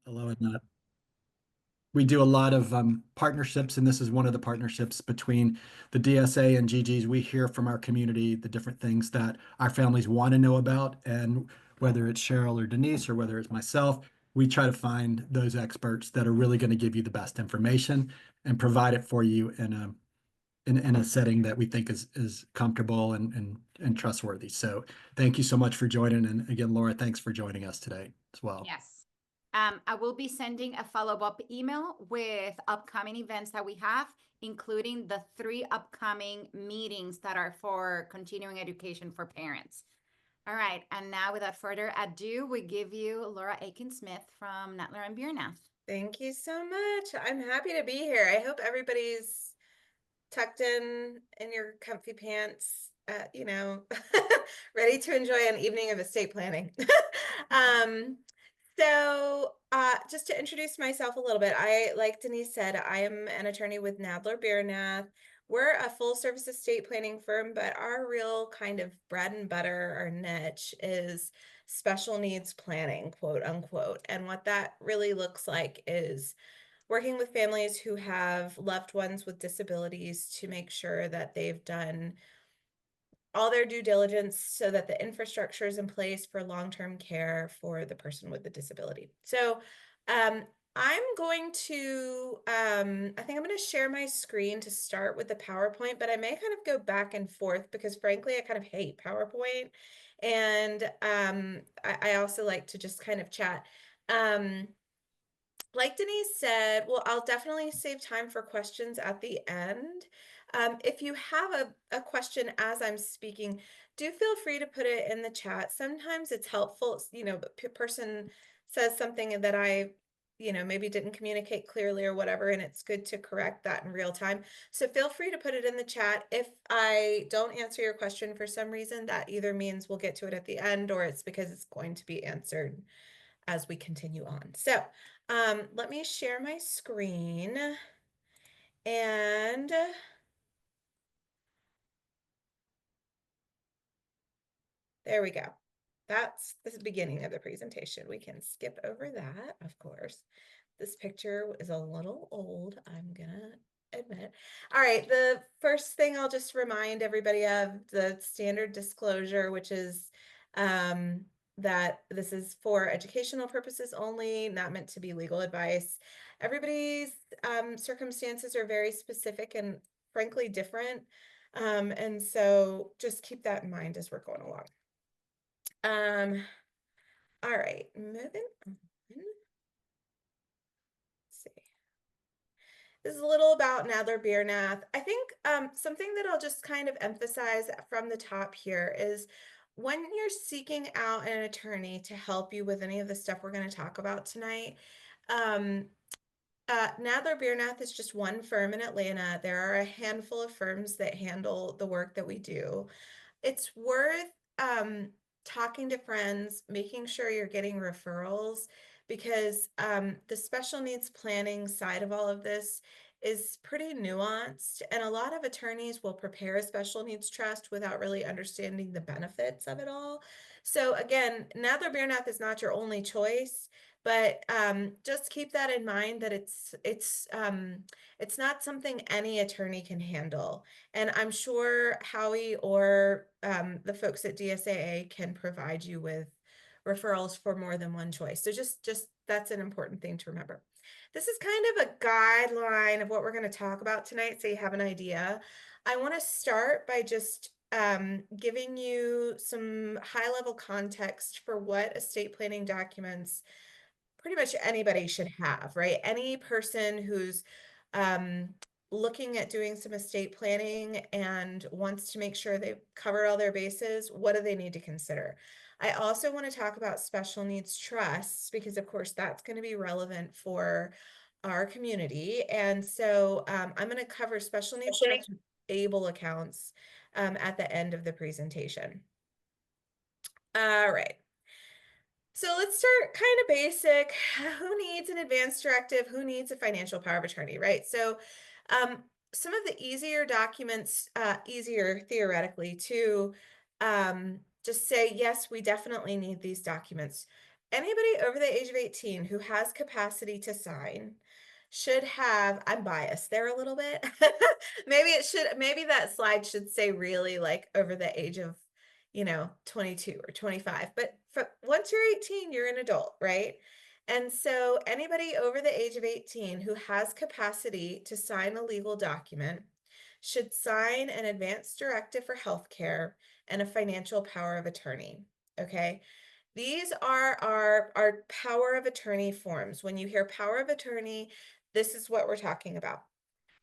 Hello, and we do a lot of partnerships, and this is one of the partnerships between the DSA and GGs. We hear from our community the different things that our families want to know about, and whether it's Cheryl or Denise or whether it's myself, we try to find those experts that are really going to give you the best information and provide it for you in a setting that we think is comfortable and trustworthy. So thank you so much for joining. And again, Laura, thanks for joining us today as well. Yes. I will be sending a follow-up email with upcoming events that we have, including the 3 upcoming meetings that are for continuing education for parents. All right. And now, without further ado, we give you Laura Akins Smith from Nadler and Biernath. Thank you so much. I'm happy to be here. I hope everybody's tucked in your comfy pants, ready to enjoy an evening of estate planning. um, just to introduce myself a little bit, like Denise said, I am an attorney with Nadler Biernath. We're a full service estate planning firm, but our real kind of bread and butter, our niche is special needs planning, quote unquote. And what that really looks like is working with families who have loved ones with disabilities to make sure that they've done all their due diligence so that the infrastructure is in place for long-term care for the person with the disability. So I'm going to, I think I'm going to share my screen to start with the PowerPoint, but I may kind of go back and forth because frankly, I kind of hate PowerPoint. And I also like to just kind of chat. Like Denise said, well, I'll definitely save time for questions at the end. If you have a question as I'm speaking, do feel free to put it in the chat. Sometimes it's helpful, the person says something that I, maybe didn't communicate clearly or whatever, and it's good to correct that in real time. So feel free to put it in the chat. If I don't answer your question for some reason, that either means we'll get to it at the end or it's because it's going to be answered as we continue on. So let me share my screen and there we go. That's the beginning of the presentation. We can skip over that, of course. This picture is a little old, I'm gonna admit. All right, the first thing I'll just remind everybody of the standard disclosure, which is that this is for educational purposes only, not meant to be legal advice. Everybody's circumstances are very specific and frankly different. And so just keep that in mind as we're going along. All right, moving on. Let's see. This is a little about Nadler Biernath. I think something that I'll just kind of emphasize from the top here is when you're seeking out an attorney to help you with any of the stuff we're going to talk about tonight, Nadler Biernath is just one firm in Atlanta. There are a handful of firms that handle the work that we do. It's worth talking to friends, making sure you're getting referrals because the special needs planning side of all of this is pretty nuanced, and a lot of attorneys will prepare a special needs trust without really understanding the benefits of it all. So again, Nadler Biernath is not your only choice, but just keep that in mind that it's not something any attorney can handle. And I'm sure Howie or the folks at DSAA can provide you with referrals for more than one choice. So just that's an important thing to remember. This is kind of a guideline of what we're going to talk about tonight, so you have an idea. I want to start by just giving you some high-level context for what estate planning documents pretty much anybody should have, right? Any person who's looking at doing some estate planning and wants to make sure they cover all their bases, what do they need to consider? I also want to talk about special needs trusts because, of course, that's going to be relevant for our community. And so I'm going to cover special needs trusts and ABLE accounts at the end of the presentation. All right. So let's start kind of basic. Who needs an advance directive? Who needs a financial power of attorney, right? So some of the easier documents, easier theoretically to just say, yes, we definitely need these documents. anybody over the age of 18 who has capacity to sign should have, I'm biased there a little bit. Maybe that slide should say really like over the age of, 22 or 25. But once you're 18, you're an adult, right? And so anybody over the age of 18 who has capacity to sign a legal document should sign an advance directive for healthcare and a financial power of attorney. Okay. These are our power of attorney forms. When you hear power of attorney, this is what we're talking about.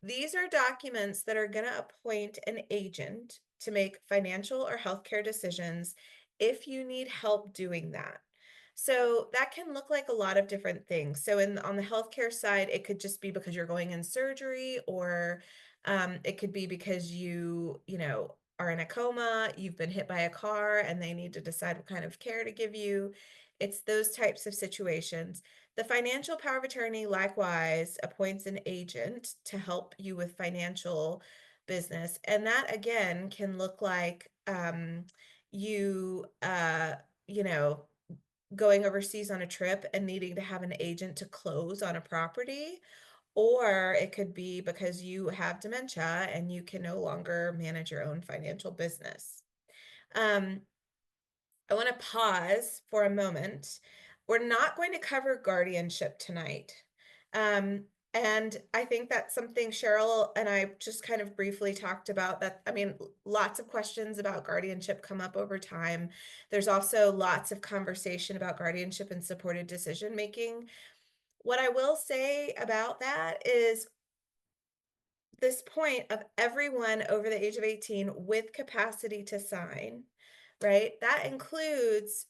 These are documents that are going to appoint an agent to make financial or healthcare decisions if you need help doing that. So that can look like a lot of different things. So on the healthcare side, it could just be because you're going in surgery, or it could be because you are in a coma, you've been hit by a car, and they need to decide what kind of care to give you. It's those types of situations. The financial power of attorney likewise appoints an agent to help you with financial business. And that again can look like you you know going overseas on a trip and needing to have an agent to close on a property, or it could be because you have dementia and you can no longer manage your own financial business. I want to pause for a moment. We're not going to cover guardianship tonight. And I think that's something Cheryl and I just kind of briefly talked about. That, I mean, lots of questions about guardianship come up over time. There's also lots of conversation about guardianship and supported decision making. What I will say about that is this point of everyone over the age of 18 with capacity to sign, right? That includes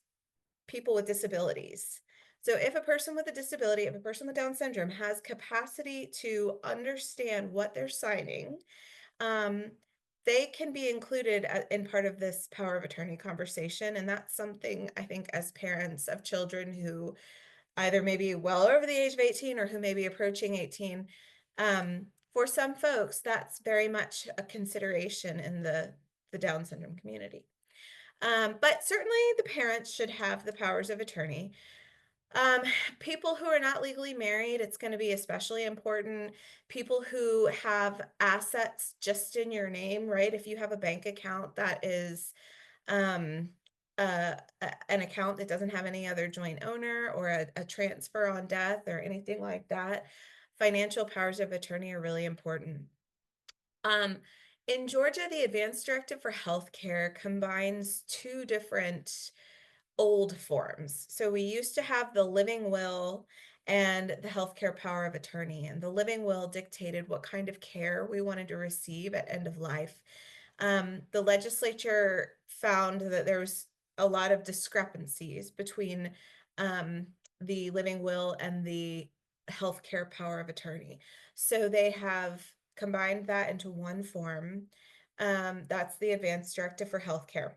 people with disabilities. So if a person with a disability, if a person with Down syndrome has capacity to understand what they're signing, they can be included in part of this power of attorney conversation. And that's something I think as parents of children who either maybe well over the age of 18 or who may be approaching 18, for some folks, that's very much a consideration in the Down syndrome community. But certainly the parents should have the powers of attorney. Um, People who are not legally married, it's going to be especially important. People who have assets just in your name, right? If you have a bank account that is um, an account that doesn't have any other joint owner, or a transfer on death or anything like that, financial powers of attorney are really important. In Georgia, the Advance Directive for Healthcare combines two different old forms. So we used to have the living will and the healthcare power of attorney, and the living will dictated what kind of care we wanted to receive at end of life. The legislature found that there was a lot of discrepancies between the living will and the healthcare power of attorney. So they have combined that into one form. That's the Advance Directive for Healthcare.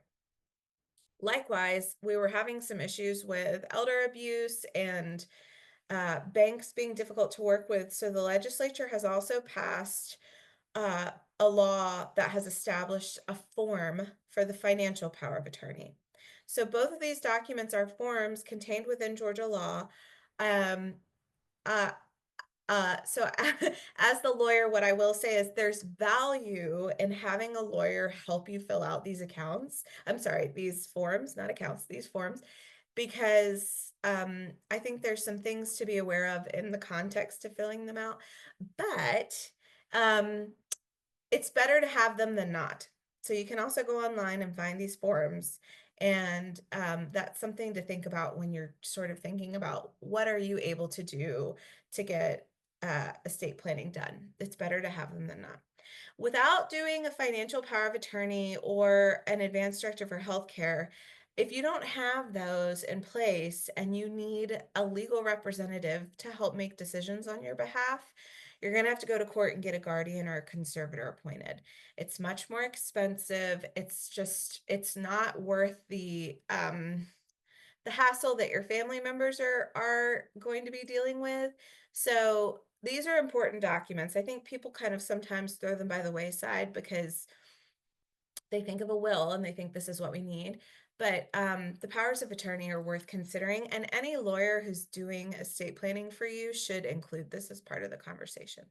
Likewise, we were having some issues with elder abuse and banks being difficult to work with. So the legislature has also passed a law that has established a form for the financial power of attorney. So both of these documents are forms contained within Georgia law. Um, uh, so as the lawyer, what I will say is there's value in having a lawyer help you fill out these accounts. I'm sorry, these forms, not accounts, these forms, because I think there's some things to be aware of in the context of filling them out. But it's better to have them than not. So you can also go online and find these forums. And that's something to think about when you're sort of thinking about what are you able to do to get estate planning done. It's better to have them than not. Without doing a financial power of attorney or an advance directive for healthcare, if you don't have those in place and you need a legal representative to help make decisions on your behalf, you're going to have to go to court and get a guardian or a conservator appointed. It's much more expensive. It's not worth the hassle that your family members are going to be dealing with. So these are important documents. I think people kind of sometimes throw them by the wayside because they think of a will and they think this is what we need. But the powers of attorney are worth considering, and any lawyer who's doing estate planning for you should include this as part of the conversation.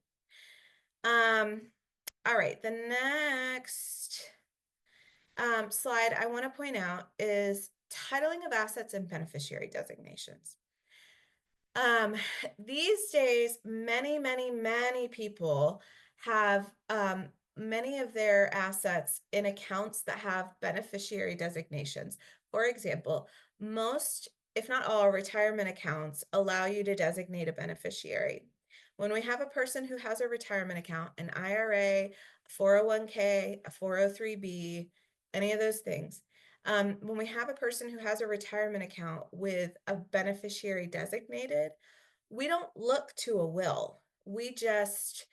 All right, the next slide I want to point out is titling of assets and beneficiary designations. These days, many people have many of their assets in accounts that have beneficiary designations. For example, most, if not all, retirement accounts allow you to designate a beneficiary. When we have a person who has a retirement account, an IRA, 401k, a 403b, any of those things, when we have a person who has a retirement account with a beneficiary designated, we don't look to a will. We just,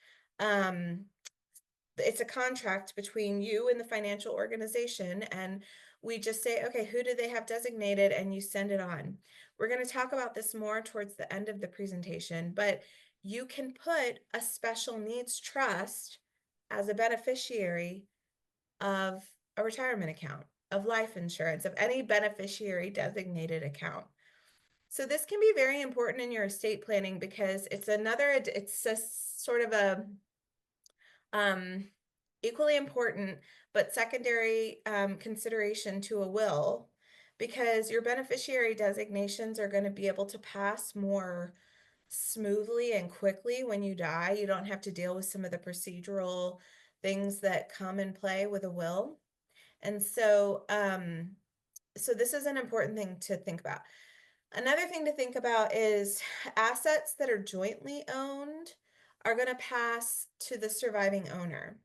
it's a contract between you and the financial organization, and we just say, okay, who do they have designated? And you send it on. We're going to talk about this more towards the end of the presentation, but you can put a special needs trust as a beneficiary of a retirement account, of life insurance, of any beneficiary designated account. So this can be very important in your estate planning because it's a sort of a equally important but secondary consideration to a will, because your beneficiary designations are going to be able to pass more smoothly and quickly when you die. You don't have to deal with some of the procedural things that come in play with a will. And so, so this is an important thing to think about. Another thing to think about is assets that are jointly owned are going to pass to the surviving owner.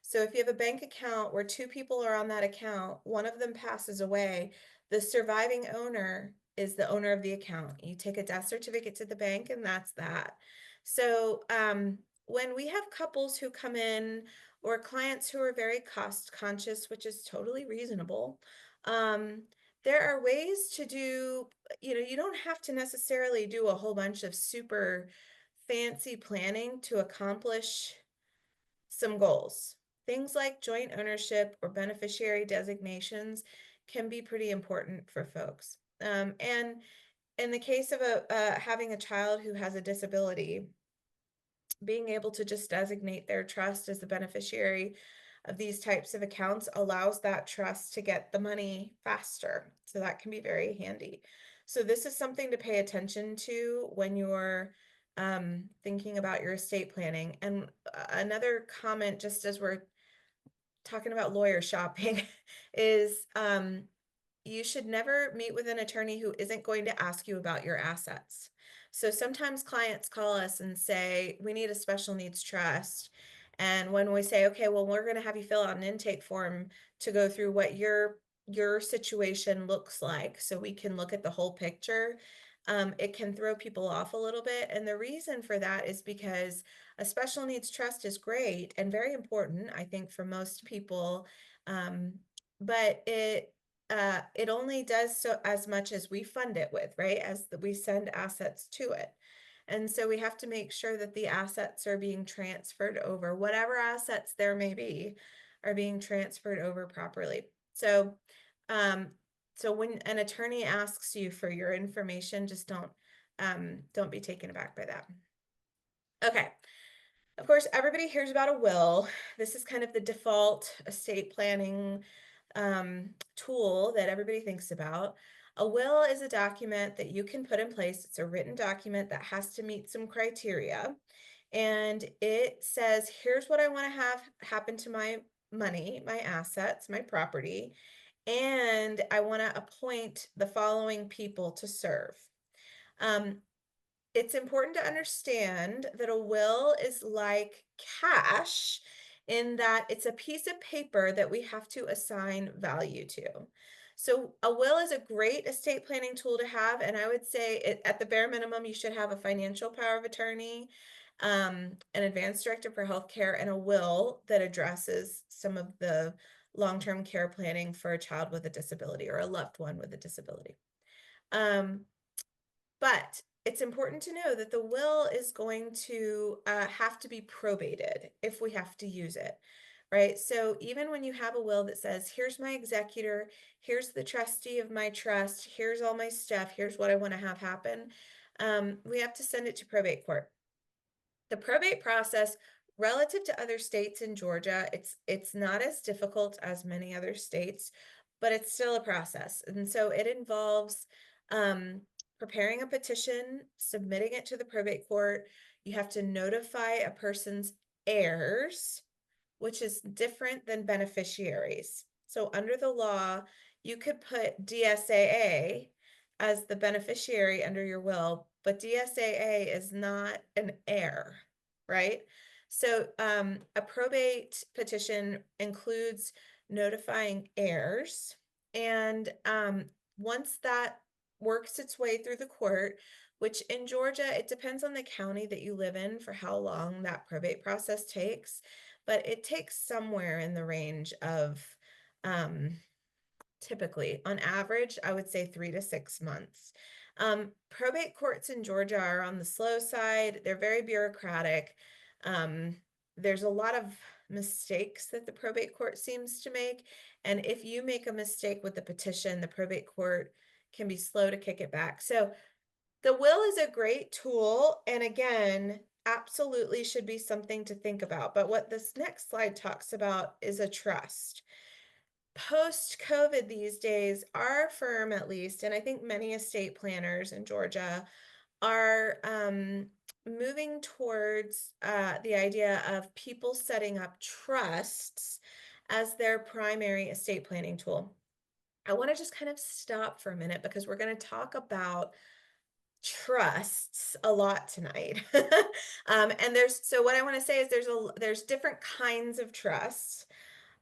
So if you have a bank account where two people are on that account, one of them passes away, the surviving owner is the owner of the account. You take a death certificate to the bank and that's that. So when we have couples who come in or clients who are very cost conscious, which is totally reasonable, there are ways to do, you don't have to necessarily do a whole bunch of super fancy planning to accomplish some goals. Things like joint ownership or beneficiary designations can be pretty important for folks. And in the case of having a child who has a disability, being able to just designate their trust as the beneficiary of these types of accounts allows that trust to get the money faster. So that can be very handy. So this is something to pay attention to when you're thinking about your estate planning. And another comment, just as we're talking about lawyer shopping, is you should never meet with an attorney who isn't going to ask you about your assets. So sometimes clients call us and say, we need a special needs trust. And when we say, okay, well, we're going to have you fill out an intake form to go through what your situation looks like so we can look at the whole picture, it can throw people off a little bit. And the reason for that is because a special needs trust is great and very important, I think, for most people. But it only does so as much as we fund it with, right? As we send assets to it. And so we have to make sure that the assets are being transferred over, whatever assets there may be, are being transferred over properly. So, so when an attorney asks you for your information, just don't be taken aback by that. Okay. Of course, everybody hears about a will. This is kind of the default estate planning tool that everybody thinks about. A will is a document that you can put in place. It's a written document that has to meet some criteria. And it says, here's what I want to have happen to my money, my assets, my property. And I want to appoint the following people to serve. It's important to understand that a will is like cash in that it's a piece of paper that we have to assign value to. So a will is a great estate planning tool to have, and I would say at the bare minimum, you should have a financial power of attorney, an advance directive for healthcare, and a will that addresses some of the long-term care planning for a child with a disability or a loved one with a disability. But it's important to know that the will is going to have to be probated if we have to use it. right? So even when you have a will that says, here's my executor, here's the trustee of my trust, here's all my stuff, here's what I want to have happen, we have to send it to probate court. The probate process, relative to other states in Georgia, it's not as difficult as many other states, but it's still a process. And so it involves preparing a petition, submitting it to the probate court. You have to notify a person's heirs, which is different than beneficiaries. So under the law, you could put DSAA as the beneficiary under your will, but DSAA is not an heir, right? So a probate petition includes notifying heirs, and once that works its way through the court, which in Georgia, it depends on the county that you live in for how long that probate process takes, but it takes somewhere in the range of typically, on average, I would say 3 to 6 months. Probate courts in Georgia are on the slow side. They're very bureaucratic. There's a lot of mistakes that the probate court seems to make. And if you make a mistake with the petition, the probate court can be slow to kick it back. So the will is a great tool. And again, absolutely should be something to think about. But what this next slide talks about is a trust. Post-COVID these days, our firm at least, and I think many estate planners in Georgia are moving towards the idea of people setting up trusts as their primary estate planning tool. I want to just kind of stop for a minute because we're going to talk about trusts a lot tonight. And so what I want to say is there's different kinds of trusts.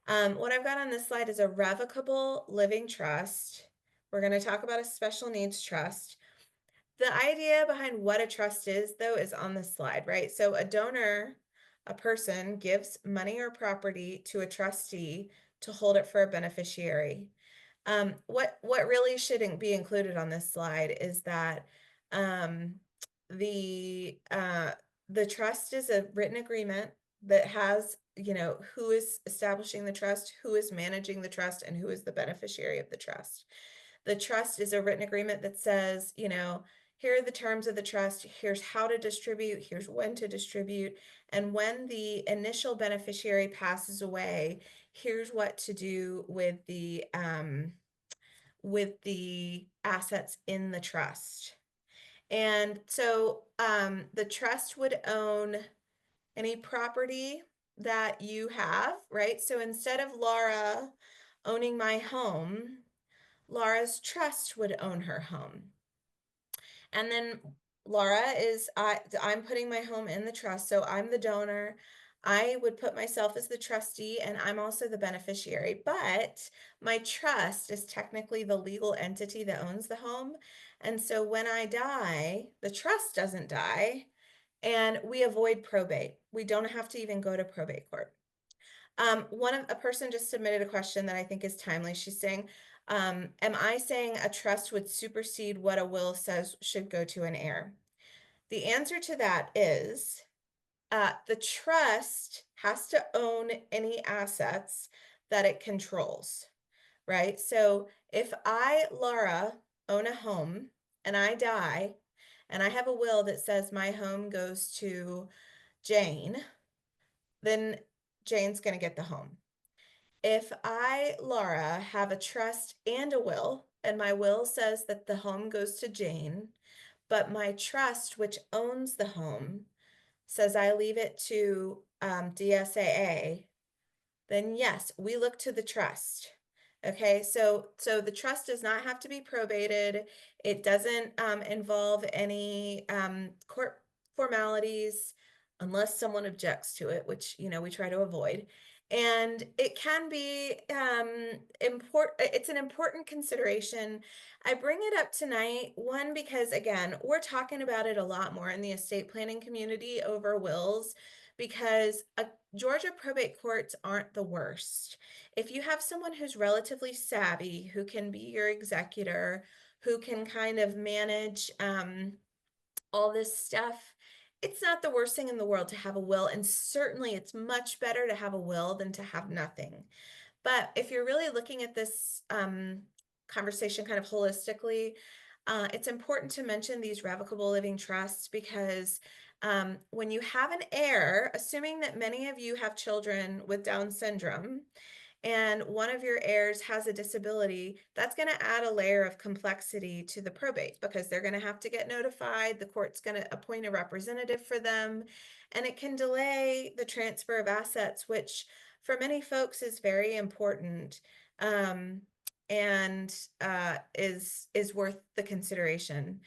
What I've got on this slide is a revocable living trust. We're going to talk about a special needs trust. The idea behind what a trust is, though, is on this slide, right? So a donor, a person, gives money or property to a trustee to hold it for a beneficiary. What really shouldn't be included on this slide is that the trust is a written agreement that has, who is establishing the trust, who is managing the trust, and who is the beneficiary of the trust. The trust is a written agreement that says, here are the terms of the trust, here's how to distribute, here's when to distribute, and when the initial beneficiary passes away, here's what to do with the assets in the trust. And so the trust would own any property that you have, right? So instead of Laura owning my home, Laura's trust would own her home. And then Laura I'm putting my home in the trust. So I'm the donor. I would put myself as the trustee, and I'm also the beneficiary. But my trust is technically the legal entity that owns the home. And so when I die, the trust doesn't die, and we avoid probate. We don't have to even go to probate court. A person just submitted a question that I think is timely. She's saying, am I saying a trust would supersede what a will says should go to an heir? The answer to that is the trust has to own any assets that it controls, right? So if I, Laura, own a home and I die and I have a will that says my home goes to Jane, then Jane's going to get the home. If I, Laura, have a trust and a will, and my will says that the home goes to Jane, but my trust, which owns the home, says I leave it to DSAA, then yes, we look to the trust. Okay, so the trust does not have to be probated. It doesn't involve any court formalities unless someone objects to it, which we try to avoid. And it can be important. It's an important consideration. I bring it up tonight, one, because again, we're talking about it a lot more in the estate planning community over wills, because Georgia probate courts aren't the worst. If you have someone who's relatively savvy, who can be your executor, who can kind of manage all this stuff it's not the worst thing in the world to have a will, and certainly it's much better to have a will than to have nothing. But if you're really looking at this conversation kind of holistically, it's important to mention these revocable living trusts because when you have an heir, assuming that many of you have children with Down syndrome, and one of your heirs has a disability, that's going to add a layer of complexity to the probate because they're going to have to get notified. The court's going to appoint a representative for them, and it can delay the transfer of assets, which for many folks is very important, and is worth the consideration.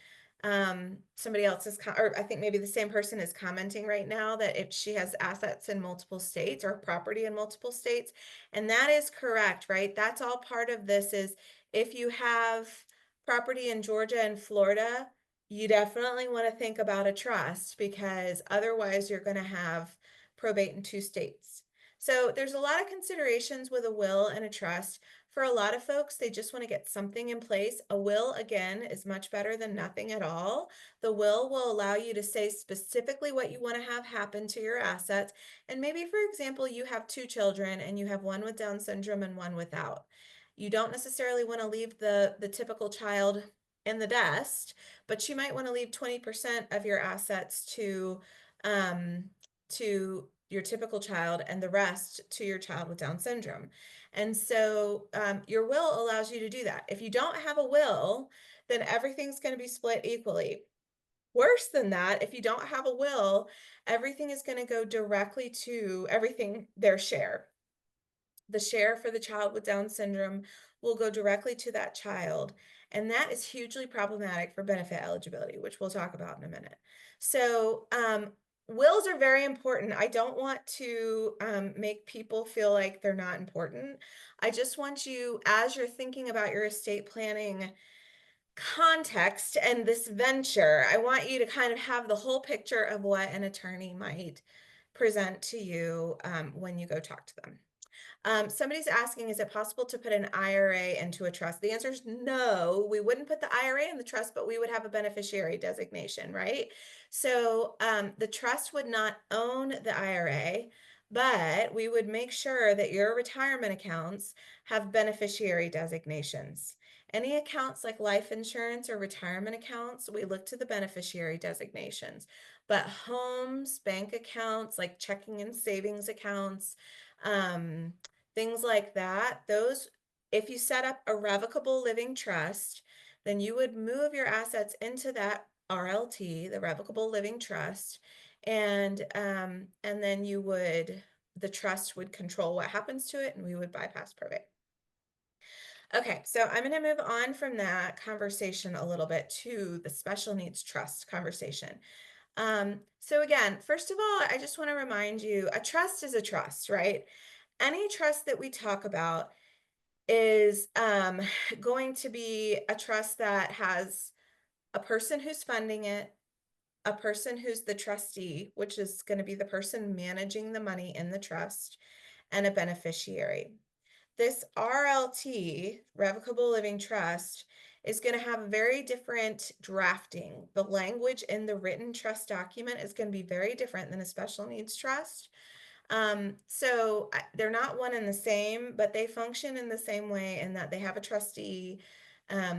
Somebody else is, or I think maybe the same person is commenting right now that if she has assets in multiple states or property in multiple states, and that is correct, right? That's all part of this is if you have property in Georgia and Florida, you definitely want to think about a trust because otherwise you're going to have probate in 2 states. So there's a lot of considerations with a will and a trust. For a lot of folks, they just want to get something in place. A will, again, is much better than nothing at all. The will allow you to say specifically what you want to have happen to your assets. And maybe, for example, you have 2 children and you have one with Down syndrome and one without. You don't necessarily want to leave the typical child in the dust, but you might want to leave 20% of your assets to your typical child and the rest to your child with Down syndrome. And so your will allows you to do that. If you don't have a will, then everything's going to be split equally. Worse than that, if you don't have a will, everything is going to go directly to their share. The share for the child with Down syndrome will go directly to that child. And that is hugely problematic for benefit eligibility, which we'll talk about in a minute. So wills are very important. I don't want to make people feel like they're not important. I just want you, as you're thinking about your estate planning context and this venture, I want you to kind of have the whole picture of what an attorney might present to you when you go talk to them. Somebody's asking, is it possible to put an IRA into a trust? The answer is no. We wouldn't put the IRA in the trust, but we would have a beneficiary designation, right? So the trust would not own the IRA, but we would make sure that your retirement accounts have beneficiary designations. Any accounts like life insurance or retirement accounts, we look to the beneficiary designations. But homes, bank accounts, like checking and savings accounts, things like that, those, if you set up a revocable living trust, then you would move your assets into that RLT, the revocable living trust, and then the trust would control what happens to it, and we would bypass probate. Okay, so I'm going to move on from that conversation a little bit to the special needs trust conversation. So again, first of all, I just want to remind you, a trust is a trust, right? Any trust that we talk about is going to be a trust that has a person who's funding it, a person who's the trustee, which is going to be the person managing the money in the trust, and a beneficiary. This RLT, Revocable Living Trust, is going to have a very different drafting. The language in the written trust document is going to be very different than a special needs trust. So they're not one and the same, but they function in the same way in that they have a trustee,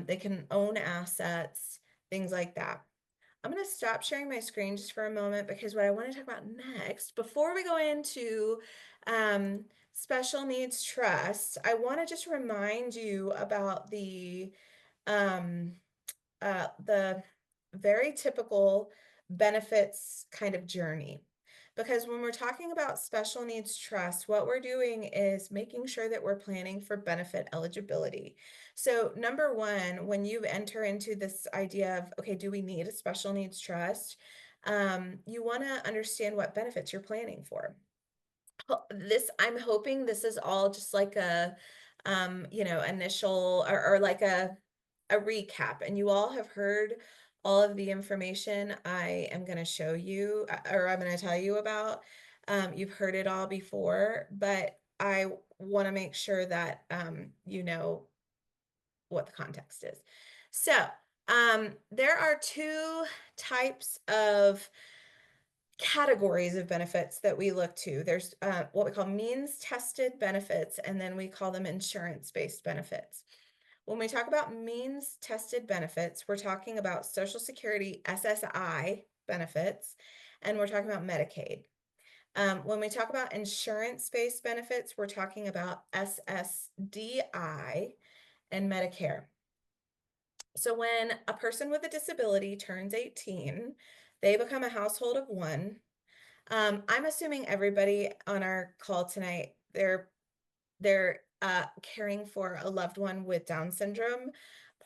they can own assets, things like that. I'm going to stop sharing my screen just for a moment because what I want to talk about next, before we go into special needs trust, I want to just remind you about the very typical benefits kind of journey. Because when we're talking about special needs trust, what we're doing is making sure that we're planning for benefit eligibility. So number one, when you enter into this idea of, okay, do we need a special needs trust? You want to understand what benefits you're planning for. I'm hoping this is all just like a, initial or like a recap, and you all have heard all of the information I am going to show you or I'm going to tell you about. You've heard it all before, but I want to make sure that you know what the context is. So there are 2 types of categories of benefits that we look to. There's what we call means tested benefits, and then we call them insurance-based benefits. When we talk about means tested benefits, we're talking about Social Security SSI benefits, and we're talking about Medicaid. When we talk about insurance-based benefits, we're talking about SSDI and Medicare. So when a person with a disability turns 18, they become a household of one. I'm assuming everybody on our call tonight, they're caring for a loved one with Down syndrome.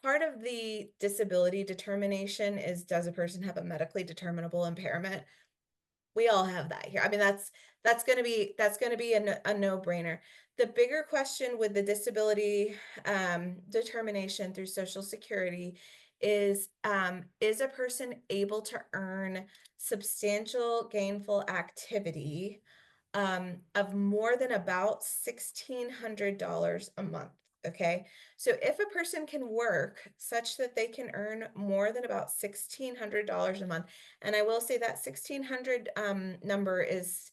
Part of the disability determination is, does a person have a medically determinable impairment? We all have that here. I mean, that's going to be a no-brainer. The bigger question with the disability determination through Social Security is a person able to earn substantial gainful activity of more than about $1,600 a month? Okay, so if a person can work such that they can earn more than about $1,600 a month, and I will say that 1,600 number is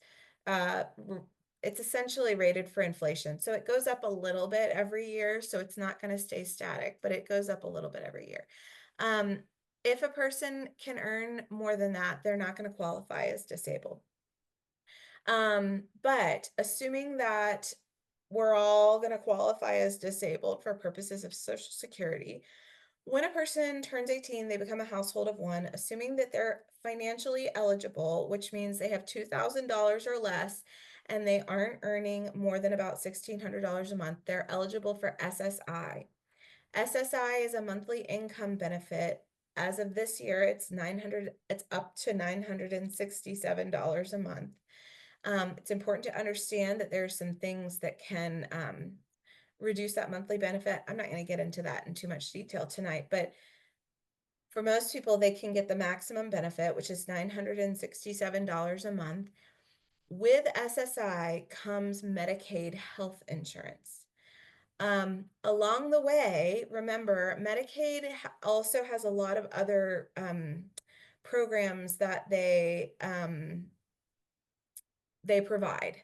it's essentially rated for inflation, so it goes up a little bit every year, so it's not going to stay static, but it goes up a little bit every year. If a person can earn more than that, they're not going to qualify as disabled. But assuming that we're all going to qualify as disabled for purposes of Social Security, when a person turns 18, they become a household of one, assuming that they're financially eligible, which means they have $2,000 or less, and they aren't earning more than about $1,600 a month, they're eligible for SSI. SSI is a monthly income benefit. As of this year, it's up to $967 a month. It's important to understand that there's some things that can reduce that monthly benefit. I'm not going to get into that in too much detail tonight, but for most people, they can get the maximum benefit, which is $967 a month. With SSI comes Medicaid health insurance. Along the way, remember, Medicaid also has a lot of other programs that they provide.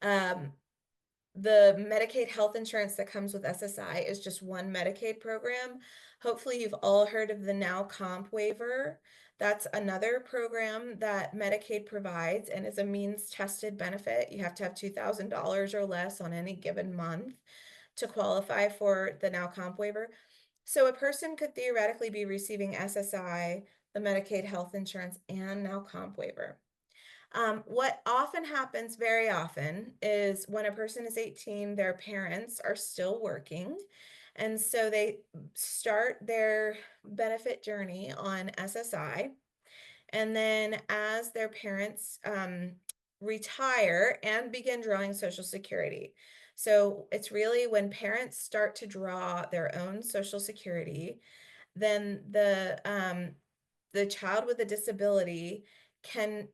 The Medicaid health insurance that comes with SSI is just one Medicaid program. Hopefully you've all heard of the Now Comp waiver. That's another program that Medicaid provides and is a means tested benefit. You have to have $2,000 or less on any given month to qualify for the Now Comp waiver. So a person could theoretically be receiving SSI, the Medicaid health insurance, and Now Comp waiver. What often happens very often is when a person is 18, their parents are still working. And so they start their benefit journey on SSI. And then as their parents retire and begin drawing Social Security. So it's really when parents start to draw their own Social Security, then the child with a disability can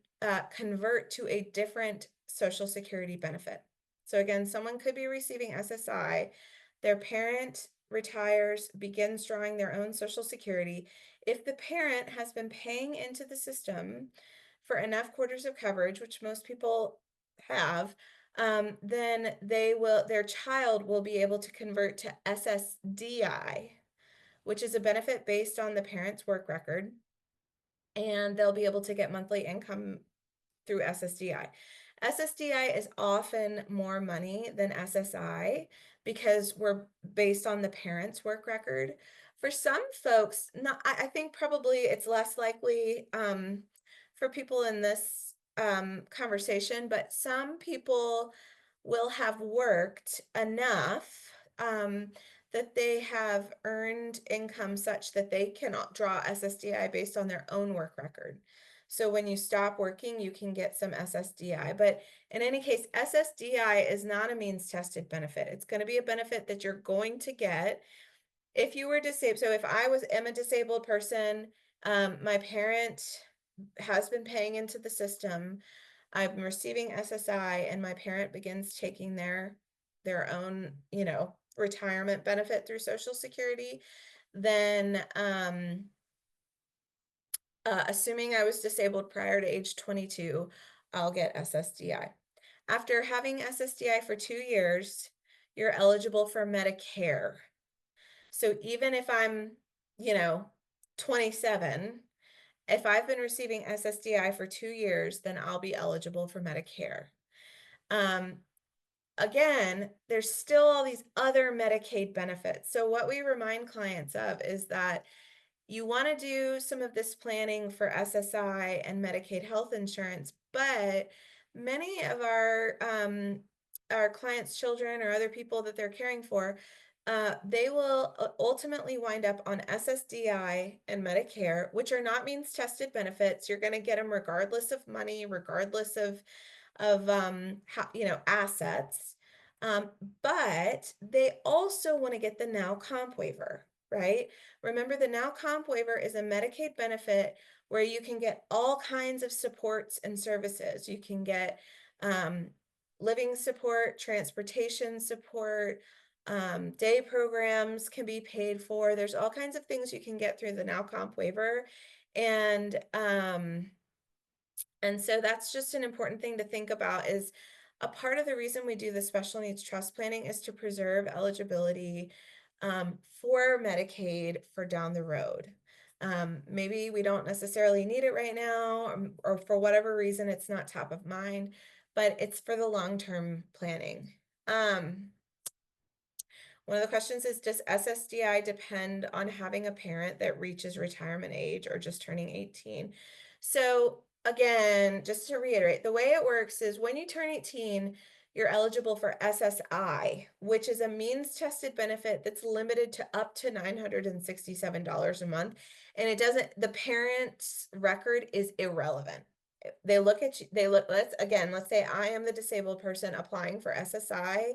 convert to a different Social Security benefit. So again, someone could be receiving SSI, their parent retires, begins drawing their own Social Security. If the parent has been paying into the system for enough quarters of coverage, which most people have, then their child will be able to convert to SSDI, which is a benefit based on the parent's work record, and they'll be able to get monthly income through SSDI. SSDI is often more money than SSI because we're based on the parent's work record. For some folks, I think probably it's less likely for people in this conversation, but some people will have worked enough that they have earned income such that they cannot draw SSDI based on their own work record. So when you stop working, you can get some SSDI. But in any case, SSDI is not a means tested benefit. It's going to be a benefit that you're going to get if you were disabled. So if I am a disabled person, my parent has been paying into the system, I'm receiving SSI, and my parent begins taking their own, retirement benefit through Social Security, then assuming I was disabled prior to age 22, I'll get SSDI. After having SSDI for 2 years, you're eligible for Medicare. So even if I'm, 27, if I've been receiving SSDI for 2 years, then I'll be eligible for Medicare. Again, there's still all these other Medicaid benefits. So what we remind clients of is that you want to do some of this planning for SSI and Medicaid health insurance, but many of our clients' children or other people that they're caring for, they will ultimately wind up on SSDI and Medicare, which are not means tested benefits. You're going to get them regardless of money, regardless of assets. But they also want to get the now comp waiver, right? Remember, the now comp waiver is a Medicaid benefit where you can get all kinds of supports and services. You can get living support, transportation support, day programs can be paid for. There's all kinds of things you can get through the now comp waiver. And so that's just an important thing to think about. Is a part of the reason we do the special needs trust planning is to preserve eligibility for Medicaid for down the road. Maybe we don't necessarily need it right now, or for whatever reason, it's not top of mind, but it's for the long-term planning. One of the questions is, does SSDI depend on having a parent that reaches retirement age or just turning 18? So again, just to reiterate, the way it works is when you turn 18, you're eligible for SSI, which is a means tested benefit that's limited to up to $967 a month. And it doesn't, the parent's record is irrelevant. They look at you, let's say I am the disabled person applying for SSI.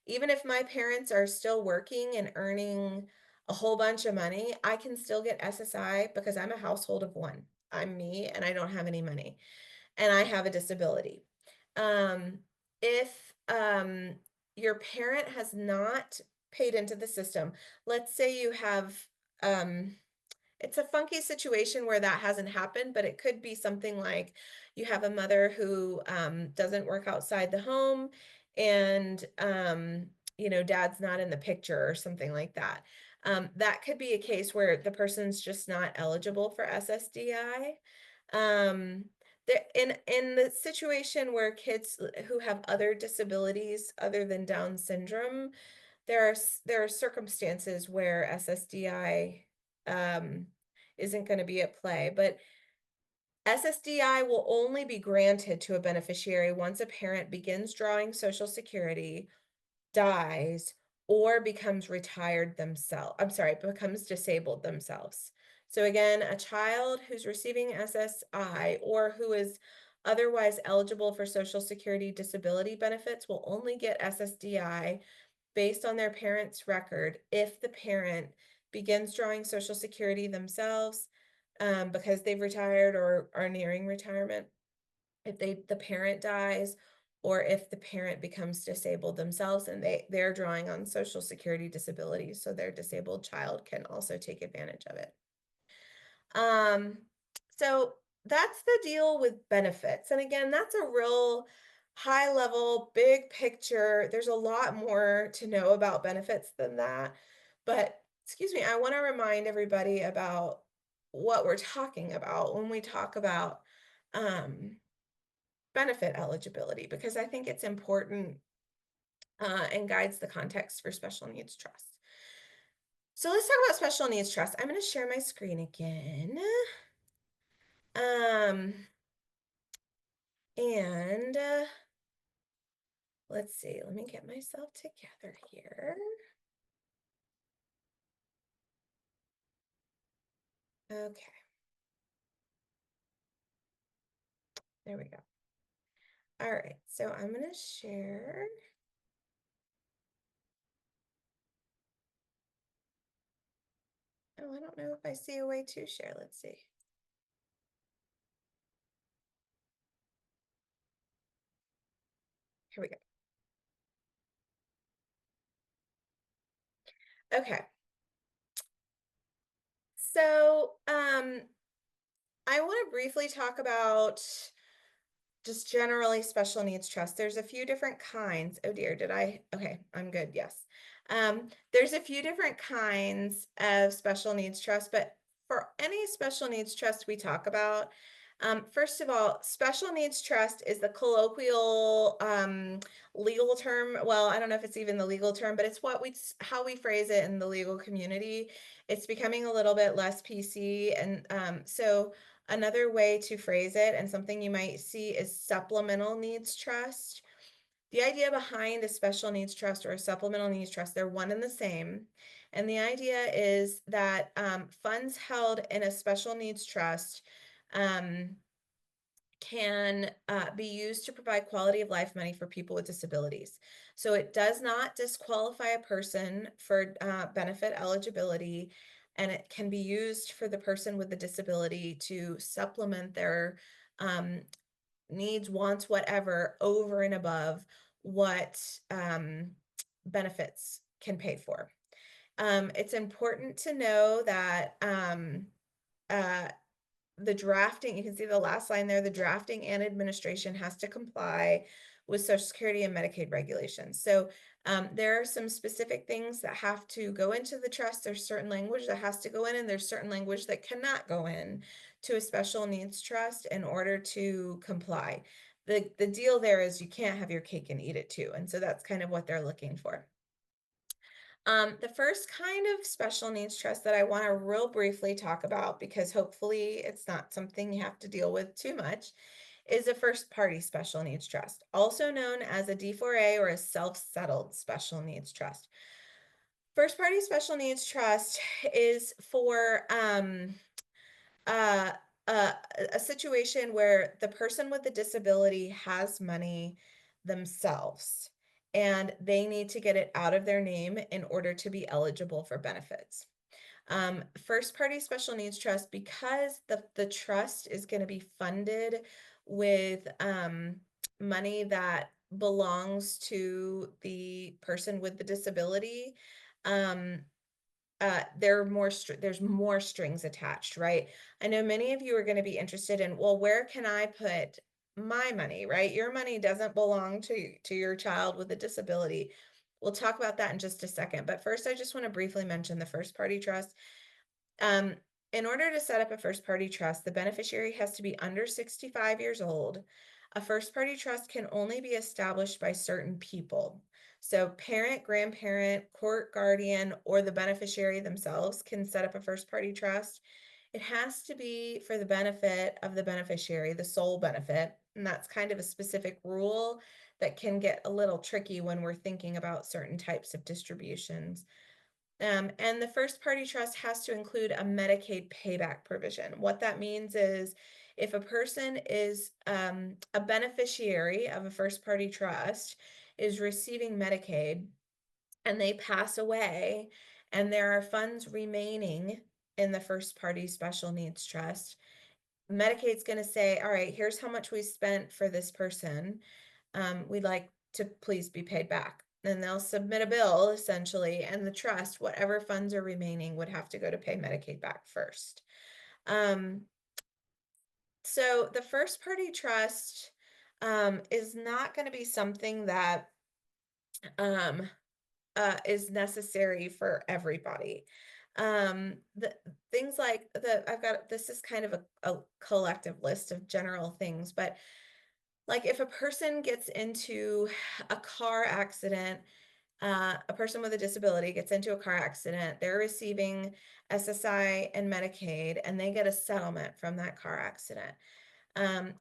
Even if my parents are still working and earning a whole bunch of money, I can still get SSI because I'm a household of one. I'm me and I don't have any money and I have a disability. If your parent has not paid into the system, let's say you have, it's a funky situation where that hasn't happened, but it could be something like you have a mother who doesn't work outside the home and dad's not in the picture or something like that. That could be a case where the person's just not eligible for SSDI. In the situation where kids who have other disabilities other than Down syndrome, there are circumstances where SSDI isn't going to be at play, but SSDI will only be granted to a beneficiary once a parent begins drawing Social Security, dies, or becomes retired themselves. I'm sorry, becomes disabled themselves. So again, a child who's receiving SSI or who is otherwise eligible for Social Security disability benefits will only get SSDI based on their parent's record if the parent begins drawing Social Security themselves because they've retired or are nearing retirement, if the parent dies, or if the parent becomes disabled themselves and they're drawing on Social Security disability, so their disabled child can also take advantage of it. So that's the deal with benefits. And again, that's a real high level, big picture. There's a lot more to know about benefits than that. But excuse me, I want to remind everybody about what we're talking about when we talk about benefit eligibility, because I think it's important and guides the context for special needs trust. So let's talk about special needs trust. I'm going to share my screen again. And let's see, let me get myself together here. Okay. There we go. All right, so I'm going to share. Oh, I don't know if I see a way to share. Let's see. Here we go. Okay. So, I want to briefly talk about just generally special needs trust. There's a few different kinds. Oh dear, okay, I'm good. Yes. There's a few different kinds of special needs trust, but for any special needs trust we talk about, first of all, special needs trust is the colloquial legal term. Well, I don't know if it's even the legal term, but it's how we phrase it in the legal community. It's becoming a little bit less PC, and so another way to phrase it, and something you might see, is supplemental needs trust. The idea behind a special needs trust or a supplemental needs trust, they're one and the same. And the idea is that funds held in a special needs trust can be used to provide quality of life money for people with disabilities. So it does not disqualify a person for benefit eligibility, and it can be used for the person with the disability to supplement their needs, wants, whatever, over and above what benefits can pay for. It's important to know that the drafting, you can see the last line there, the drafting and administration has to comply with Social Security and Medicaid regulations. So there are some specific things that have to go into the trust. There's certain language that has to go in, and there's certain language that cannot go in to a special needs trust in order to comply. The deal there is you can't have your cake and eat it too. And so that's kind of what they're looking for. The first kind of special needs trust that I want to real briefly talk about, because hopefully it's not something you have to deal with too much, is a first party special needs trust, also known as a D4A or a self-settled special needs trust. First party special needs trust is for uh, a situation where the person with the disability has money themselves and they need to get it out of their name in order to be eligible for benefits. First party special needs trust, because the trust is going to be funded with money that belongs to the person with the disability. There's more strings attached, right? I know many of you are going to be interested in, well, where can I put my money, right? Your money doesn't belong to your child with a disability. We'll talk about that in just a second. But first, I just want to briefly mention the first party trust. In order to set up a first party trust, the beneficiary has to be under 65 years old. A first party trust can only be established by certain people. So parent, grandparent, court guardian, or the beneficiary themselves can set up a first party trust. It has to be for the benefit of the beneficiary, the sole benefit. And that's kind of a specific rule that can get a little tricky when we're thinking about certain types of distributions. And the first party trust has to include a Medicaid payback provision. What that means is if a person is a beneficiary of a first party trust, is receiving Medicaid, and they pass away, and there are funds remaining in the first party special needs trust, Medicaid's going to say, all right, here's how much we spent for this person. We'd like to please be paid back. And they'll submit a bill essentially, and the trust, whatever funds are remaining, would have to go to pay Medicaid back first. So the first party trust is not going to be something that is necessary for everybody. The things like this is kind of a collective list of general things, but like if a person gets into a car accident, a person with a disability gets into a car accident, they're receiving SSI and Medicaid, and they get a settlement from that car accident.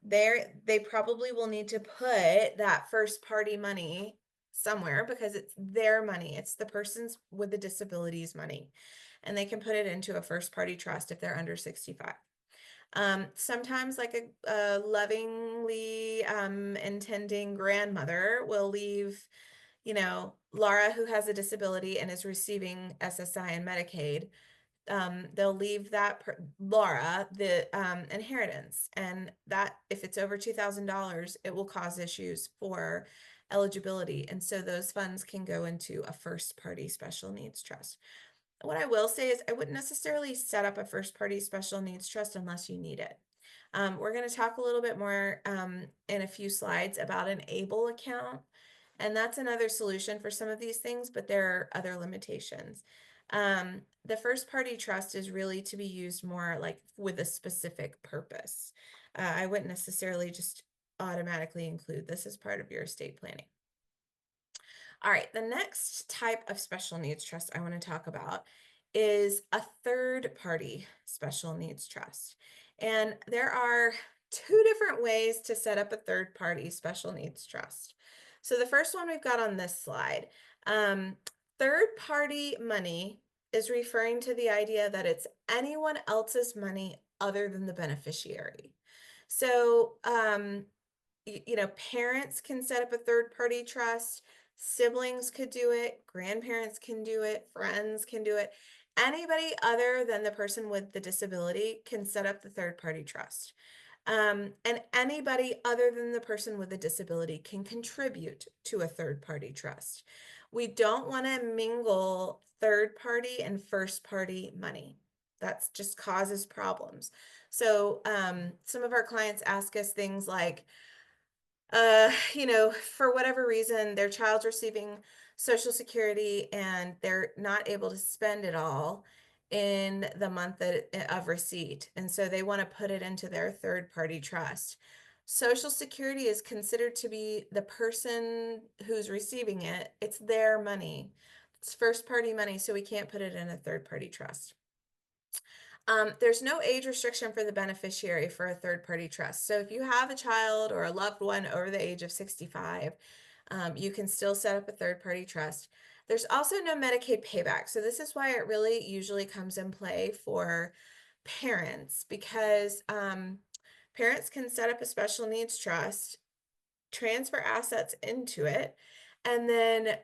They probably will need to put that first party money somewhere because it's their money. It's the person's with the disability's money, and they can put it into a first party trust if they're under 65. Sometimes like a lovingly intending grandmother will leave, Laura, who has a disability and is receiving SSI and Medicaid, they'll leave Laura the inheritance, and that if it's over $2,000, it will cause issues for eligibility, and so those funds can go into a first party special needs trust. What I will say is I wouldn't necessarily set up a first party special needs trust unless you need it. We're going to talk a little bit more in a few slides about an ABLE account. And that's another solution for some of these things, but there are other limitations. The first party trust is really to be used more like with a specific purpose. I wouldn't necessarily just automatically include this as part of your estate planning. All right, the next type of special needs trust I want to talk about is a third party special needs trust. And there are two different ways to set up a third party special needs trust. So the first one we've got on this slide, third party money is referring to the idea that it's anyone else's money other than the beneficiary. So, parents can set up a third party trust, siblings could do it, grandparents can do it, friends can do it. Anybody other than the person with the disability can set up the third party trust. And anybody other than the person with a disability can contribute to a third party trust. We don't want to mingle third party and first party money. That just causes problems. So some of our clients ask us things like, for whatever reason, their child's receiving Social Security and they're not able to spend it all in the month of receipt. And so they want to put it into their third party trust. Social Security is considered to be the person who's receiving it. It's their money. It's first party money, so we can't put it in a third party trust. There's no age restriction for the beneficiary for a third-party trust. So if you have a child or a loved one over the age of 65, you can still set up a third-party trust. There's also no Medicaid payback. So this is why it really usually comes in play for parents, because parents can set up a special needs trust, transfer assets into it, and then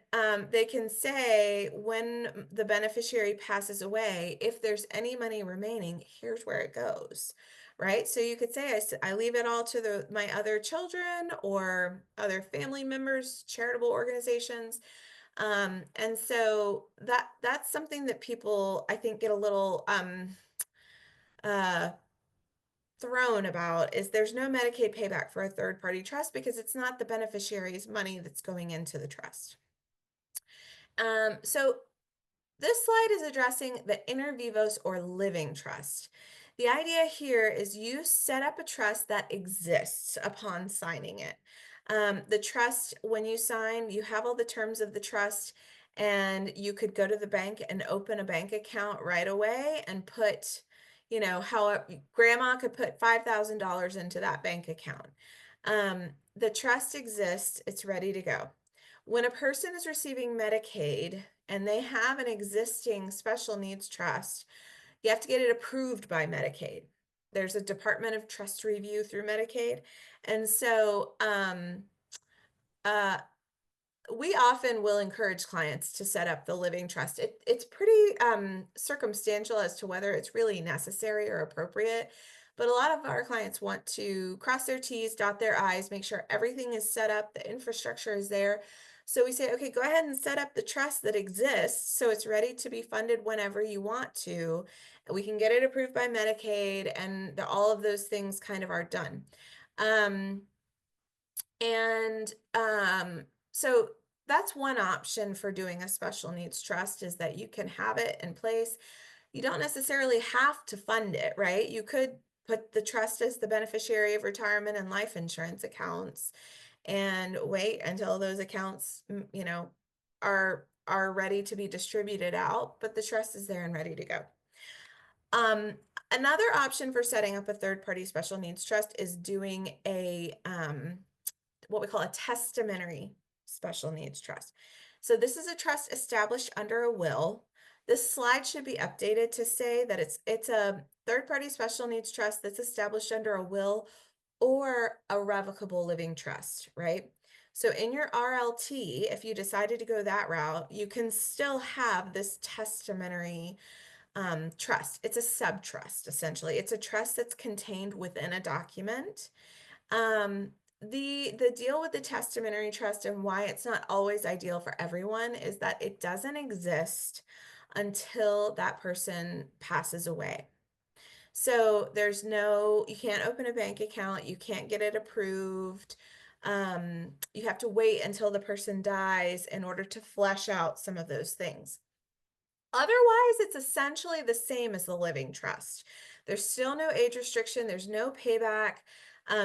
they can say when the beneficiary passes away, if there's any money remaining, here's where it goes, right? So you could say, I leave it all to my other children or other family members, charitable organizations. And so that's something that people, I think, get a little thrown about, is there's no Medicaid payback for a third party trust because it's not the beneficiary's money that's going into the trust. So this slide is addressing the inter vivos or living trust. The idea here is you set up a trust that exists upon signing it. The trust, when you sign, you have all the terms of the trust, and you could go to the bank and open a bank account right away and put, how grandma could put $5,000 into that bank account. The trust exists, it's ready to go. When a person is receiving Medicaid and they have an existing special needs trust, you have to get it approved by Medicaid. There's a Department of Trust review through Medicaid. And so we often will encourage clients to set up the living trust. It's pretty circumstantial as to whether it's really necessary or appropriate. But a lot of our clients want to cross their T's, dot their I's, make sure everything is set up, the infrastructure is there. So we say, okay, go ahead and set up the trust that exists so it's ready to be funded whenever you want to. We can get it approved by Medicaid, and all of those things kind of are done. So that's one option for doing a special needs trust, is that you can have it in place. You don't necessarily have to fund it, right? You could put the trust as the beneficiary of retirement and life insurance accounts and wait until those accounts, are ready to be distributed out, but the trust is there and ready to go. Another option for setting up a third-party special needs trust is doing a what we call a testamentary special needs trust. So this is a trust established under a will. This slide should be updated to say that it's a third-party special needs trust that's established under a will or a revocable living trust, right? So in your RLT, if you decided to go that route, you can still have this testamentary trust. It's a subtrust, essentially. It's a trust that's contained within a document. The deal with the testamentary trust and why it's not always ideal for everyone is that it doesn't exist until that person passes away. So you can't open a bank account, you can't get it approved. You have to wait until the person dies in order to flesh out some of those things. Otherwise, it's essentially the same as the living trust. There's still no age restriction, there's no payback.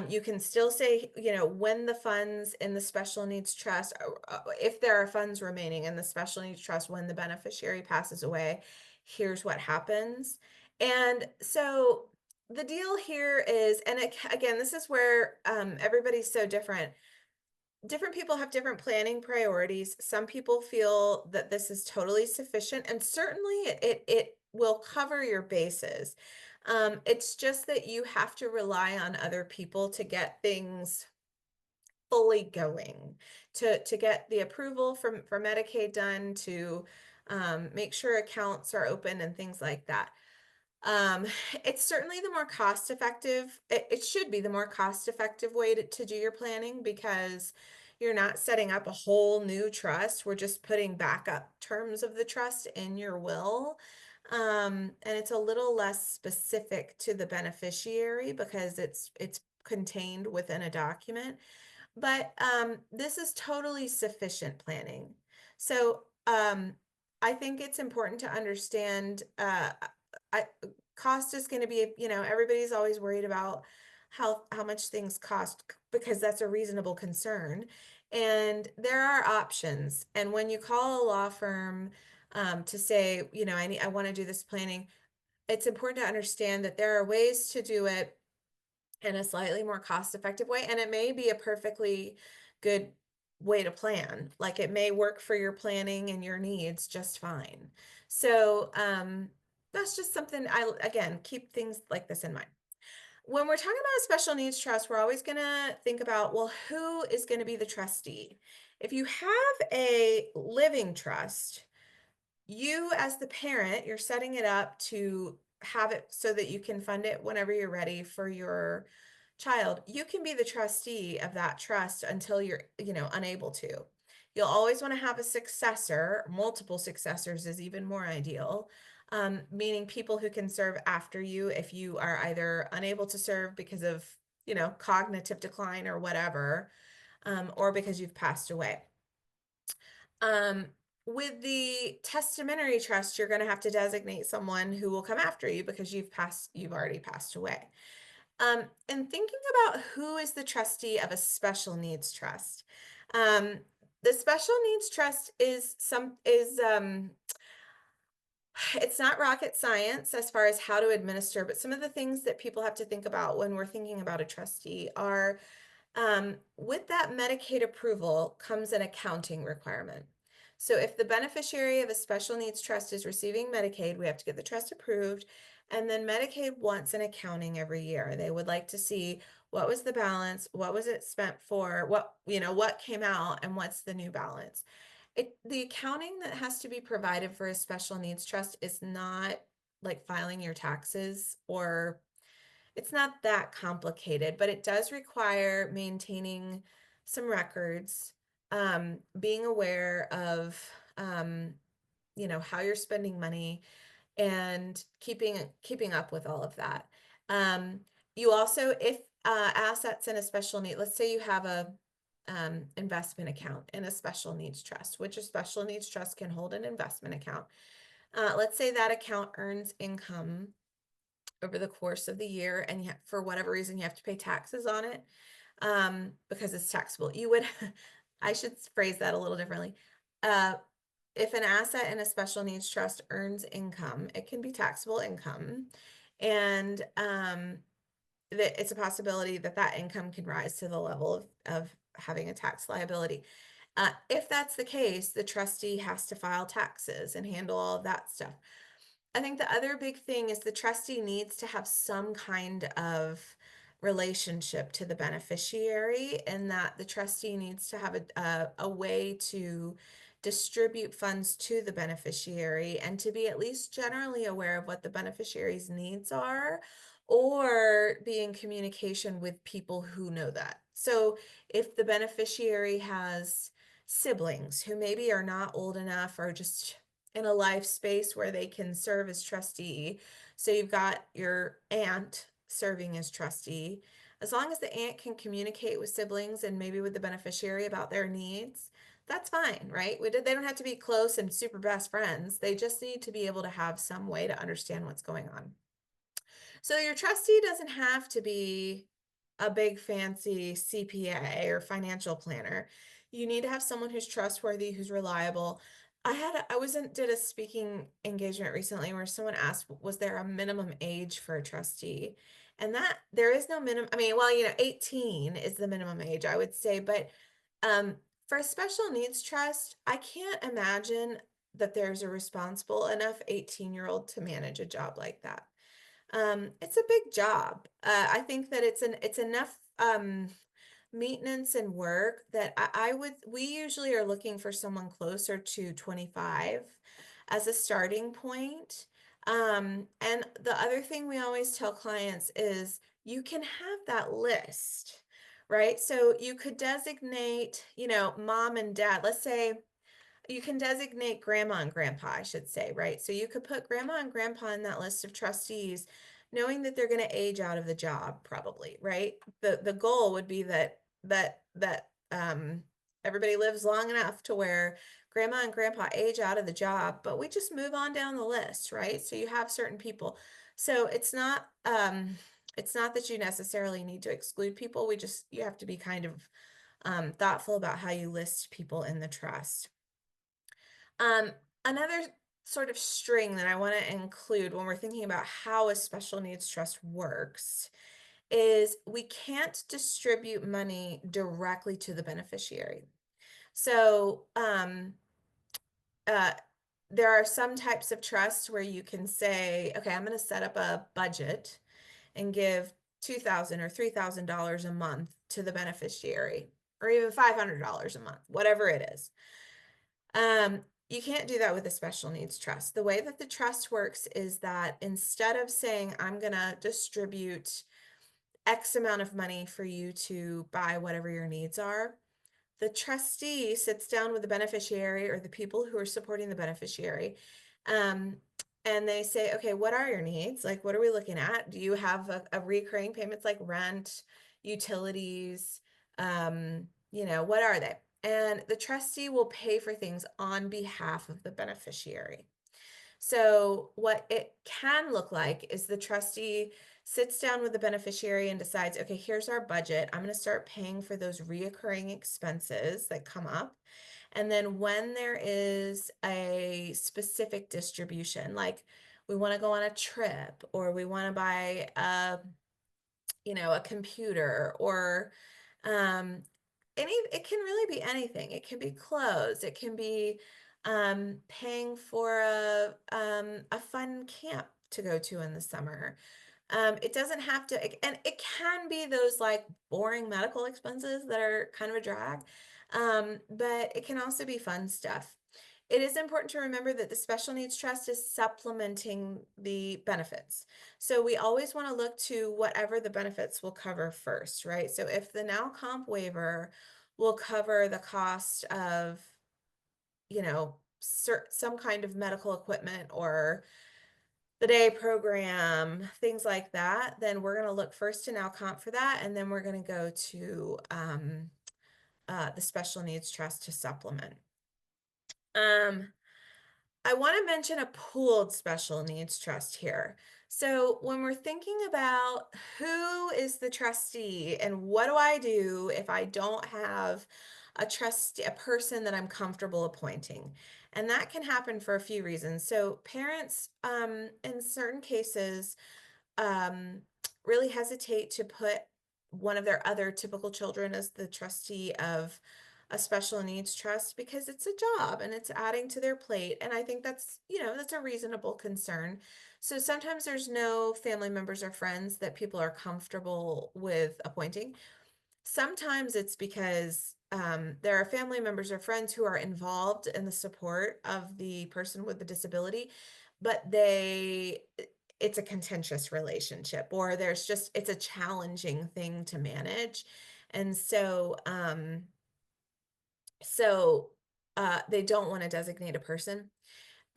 You can still say, when the funds in the special needs trust, if there are funds remaining in the special needs trust when the beneficiary passes away, here's what happens. And so the deal here is, and again, this is where everybody's so different. Different people have different planning priorities. Some people feel that this is totally sufficient, and certainly it will cover your bases. It's just that you have to rely on other people to get things fully going, to get the approval for Medicaid done, to make sure accounts are open and things like that. Um, it's certainly the more cost effective, it should be the more cost effective way to do your planning, because you're not setting up a whole new trust. We're just putting backup terms of the trust in your will. And it's a little less specific to the beneficiary because it's contained within a document. But this is totally sufficient planning. So I think it's important to understand I, cost is going to be, everybody's always worried about how much things cost, because that's a reasonable concern. And there are options. And when you call a law firm to say, I want to do this planning, it's important to understand that there are ways to do it in a slightly more cost-effective way, and it may be a perfectly good way to plan. Like, it may work for your planning and your needs just fine. So that's just something again, keep things like this in mind. When we're talking about a special needs trust, we're always going to think about, well, who is going to be the trustee? If you have a living trust, you as the parent, you're setting it up to have it so that you can fund it whenever you're ready for your child. You can be the trustee of that trust until you're, unable to. You'll always want to have a successor. Multiple successors is even more ideal, meaning people who can serve after you if you are either unable to serve because of, cognitive decline or whatever, or because you've passed away. With the testamentary trust, you're going to have to designate someone who will come after you because you've already passed away. And thinking about who is the trustee of a special needs trust. The special needs trust it's not rocket science as far as how to administer, but some of the things that people have to think about when we're thinking about a trustee are, with that Medicaid approval comes an accounting requirement. So if the beneficiary of a special needs trust is receiving Medicaid, we have to get the trust approved. And then Medicaid wants an accounting every year. They would like to see what was the balance, what was it spent for, what came out, and what's the new balance. The accounting that has to be provided for a special needs trust is not like filing your taxes, or it's not that complicated, but it does require maintaining some records, being aware of, how you're spending money, and keeping up with all of that. You also, if assets in a special need, let's say you have a investment account in a special needs trust, which a special needs trust can hold an investment account. Let's say that account earns income over the course of the year, and for whatever reason you have to pay taxes on it, because it's taxable. I should phrase that a little differently. If an asset in a special needs trust earns income, it can be taxable income, and it's a possibility that that income can rise to the level of having a tax liability. If that's the case, the trustee has to file taxes and handle all of that stuff. I think the other big thing is the trustee needs to have some kind of relationship to the beneficiary, and that the trustee needs to have a way to distribute funds to the beneficiary, and to be at least generally aware of what the beneficiary's needs are, or be in communication with people who know that. So if the beneficiary has siblings who maybe are not old enough, or just in a life space where they can serve as trustee, So you've got your aunt serving as trustee. As long as the aunt can communicate with siblings and maybe with the beneficiary about their needs, that's fine, right? They don't have to be close and super best friends. They just need to be able to have some way to understand what's going on. So your trustee doesn't have to be a big fancy CPA or financial planner. You need to have someone who's trustworthy, who's reliable. Did a speaking engagement recently where someone asked, was there a minimum age for a trustee? And that there is no minimum. I mean, well, 18 is the minimum age, I would say, but for a special needs trust, I can't imagine that there's a responsible enough 18-year-old to manage a job like that. It's a big job. I think that it's enough maintenance and work that we usually are looking for someone closer to 25 as a starting point. And the other thing we always tell clients is you can have that list, right? So you could designate, mom and dad. Let's say you can designate grandma and grandpa, I should say, right? So you could put grandma and grandpa in that list of trustees, knowing that they're going to age out of the job probably, right? The goal would be that everybody lives long enough to where grandma and grandpa age out of the job, but we just move on down the list, right? So you have certain people. So it's not that you necessarily need to exclude people. You have to be kind of thoughtful about how you list people in the trust. Another sort of string that I want to include when we're thinking about how a special needs trust works is we can't distribute money directly to the beneficiary. So there are some types of trusts where you can say, okay, I'm going to set up a budget and give $2,000 or $3,000 a month to the beneficiary, or even $500 a month, whatever it is. You can't do that with a special needs trust. The way that the trust works is that instead of saying, I'm going to distribute X amount of money for you to buy whatever your needs are, the trustee sits down with the beneficiary or the people who are supporting the beneficiary. And they say, okay, what are your needs? Like, what are we looking at? Do you have a recurring payments like rent, utilities? What are they? And the trustee will pay for things on behalf of the beneficiary. So what it can look like is the trustee sits down with the beneficiary and decides, okay, here's our budget. I'm going to start paying for those reoccurring expenses that come up. And then when there is a specific distribution, like we want to go on a trip or we want to buy a computer or it can really be anything. It can be clothes. It can be paying for a fun camp to go to in the summer. It doesn't have to, and it can be those like boring medical expenses that are kind of a drag, but it can also be fun stuff. It is important to remember that the special needs trust is supplementing the benefits. So we always want to look to whatever the benefits will cover first, right? So if the now comp waiver will cover the cost of, some kind of medical equipment or the day program, things like that, then we're going to look first to now comp for that. And then we're going to go to the special needs trust to supplement. I want to mention a pooled special needs trust here. So when we're thinking about who is the trustee and what do I do if I don't have a person that I'm comfortable appointing? And that can happen for a few reasons. So parents, in certain cases, um, really hesitate to put one of their other typical children as the trustee of a special needs trust because it's a job and it's adding to their plate. And I think that's a reasonable concern. So sometimes there's no family members or friends that people are comfortable with appointing. Sometimes it's because there are family members or friends who are involved in the support of the person with the disability, but it's a contentious relationship, or it's a challenging thing to manage. And so they don't want to designate a person.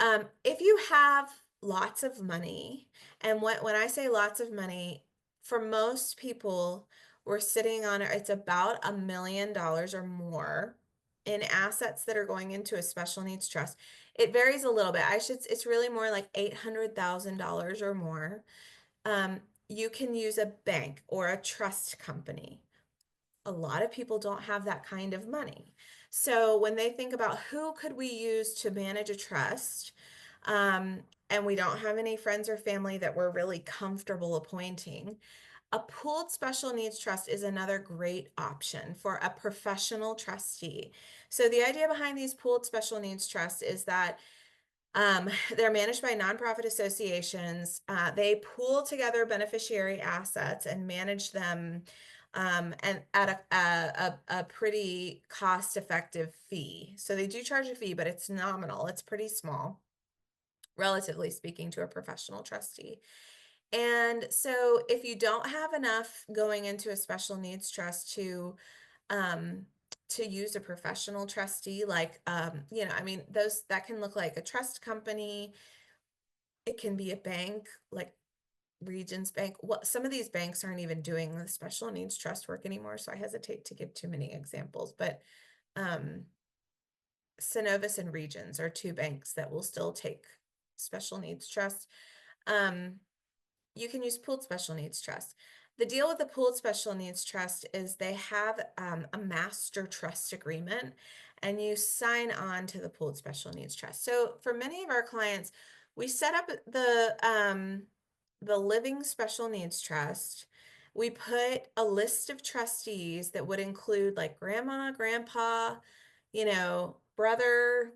If you have lots of money. And when I say lots of money, for most people, we're sitting on it's about $1 million or more in assets that are going into a special needs trust. It varies a little bit. It's really more like $800,000 or more. You can use a bank or a trust company. A lot of people don't have that kind of money. So when they think about who could we use to manage a trust, and we don't have any friends or family that we're really comfortable appointing, a pooled special needs trust is another great option for a professional trustee. So the idea behind these pooled special needs trusts is that they're managed by nonprofit associations. They pool together beneficiary assets and manage them, and at a pretty cost-effective fee. So they do charge a fee, but it's nominal. It's pretty small, relatively speaking, to a professional trustee. And so if you don't have enough going into a special needs trust to use a professional trustee, like, I mean, that can look like a trust company. It can be a bank, like Regions Bank. Well, some of these banks aren't even doing the special needs trust work anymore, so I hesitate to give too many examples, but Synovus and Regions are two banks that will still take special needs trust. You can use pooled special needs trust. The deal with the pooled special needs trust is they have a master trust agreement, and you sign on to the pooled special needs trust. So for many of our clients, we set up the living special needs trust. We put a list of trustees that would include like grandma, grandpa, brother,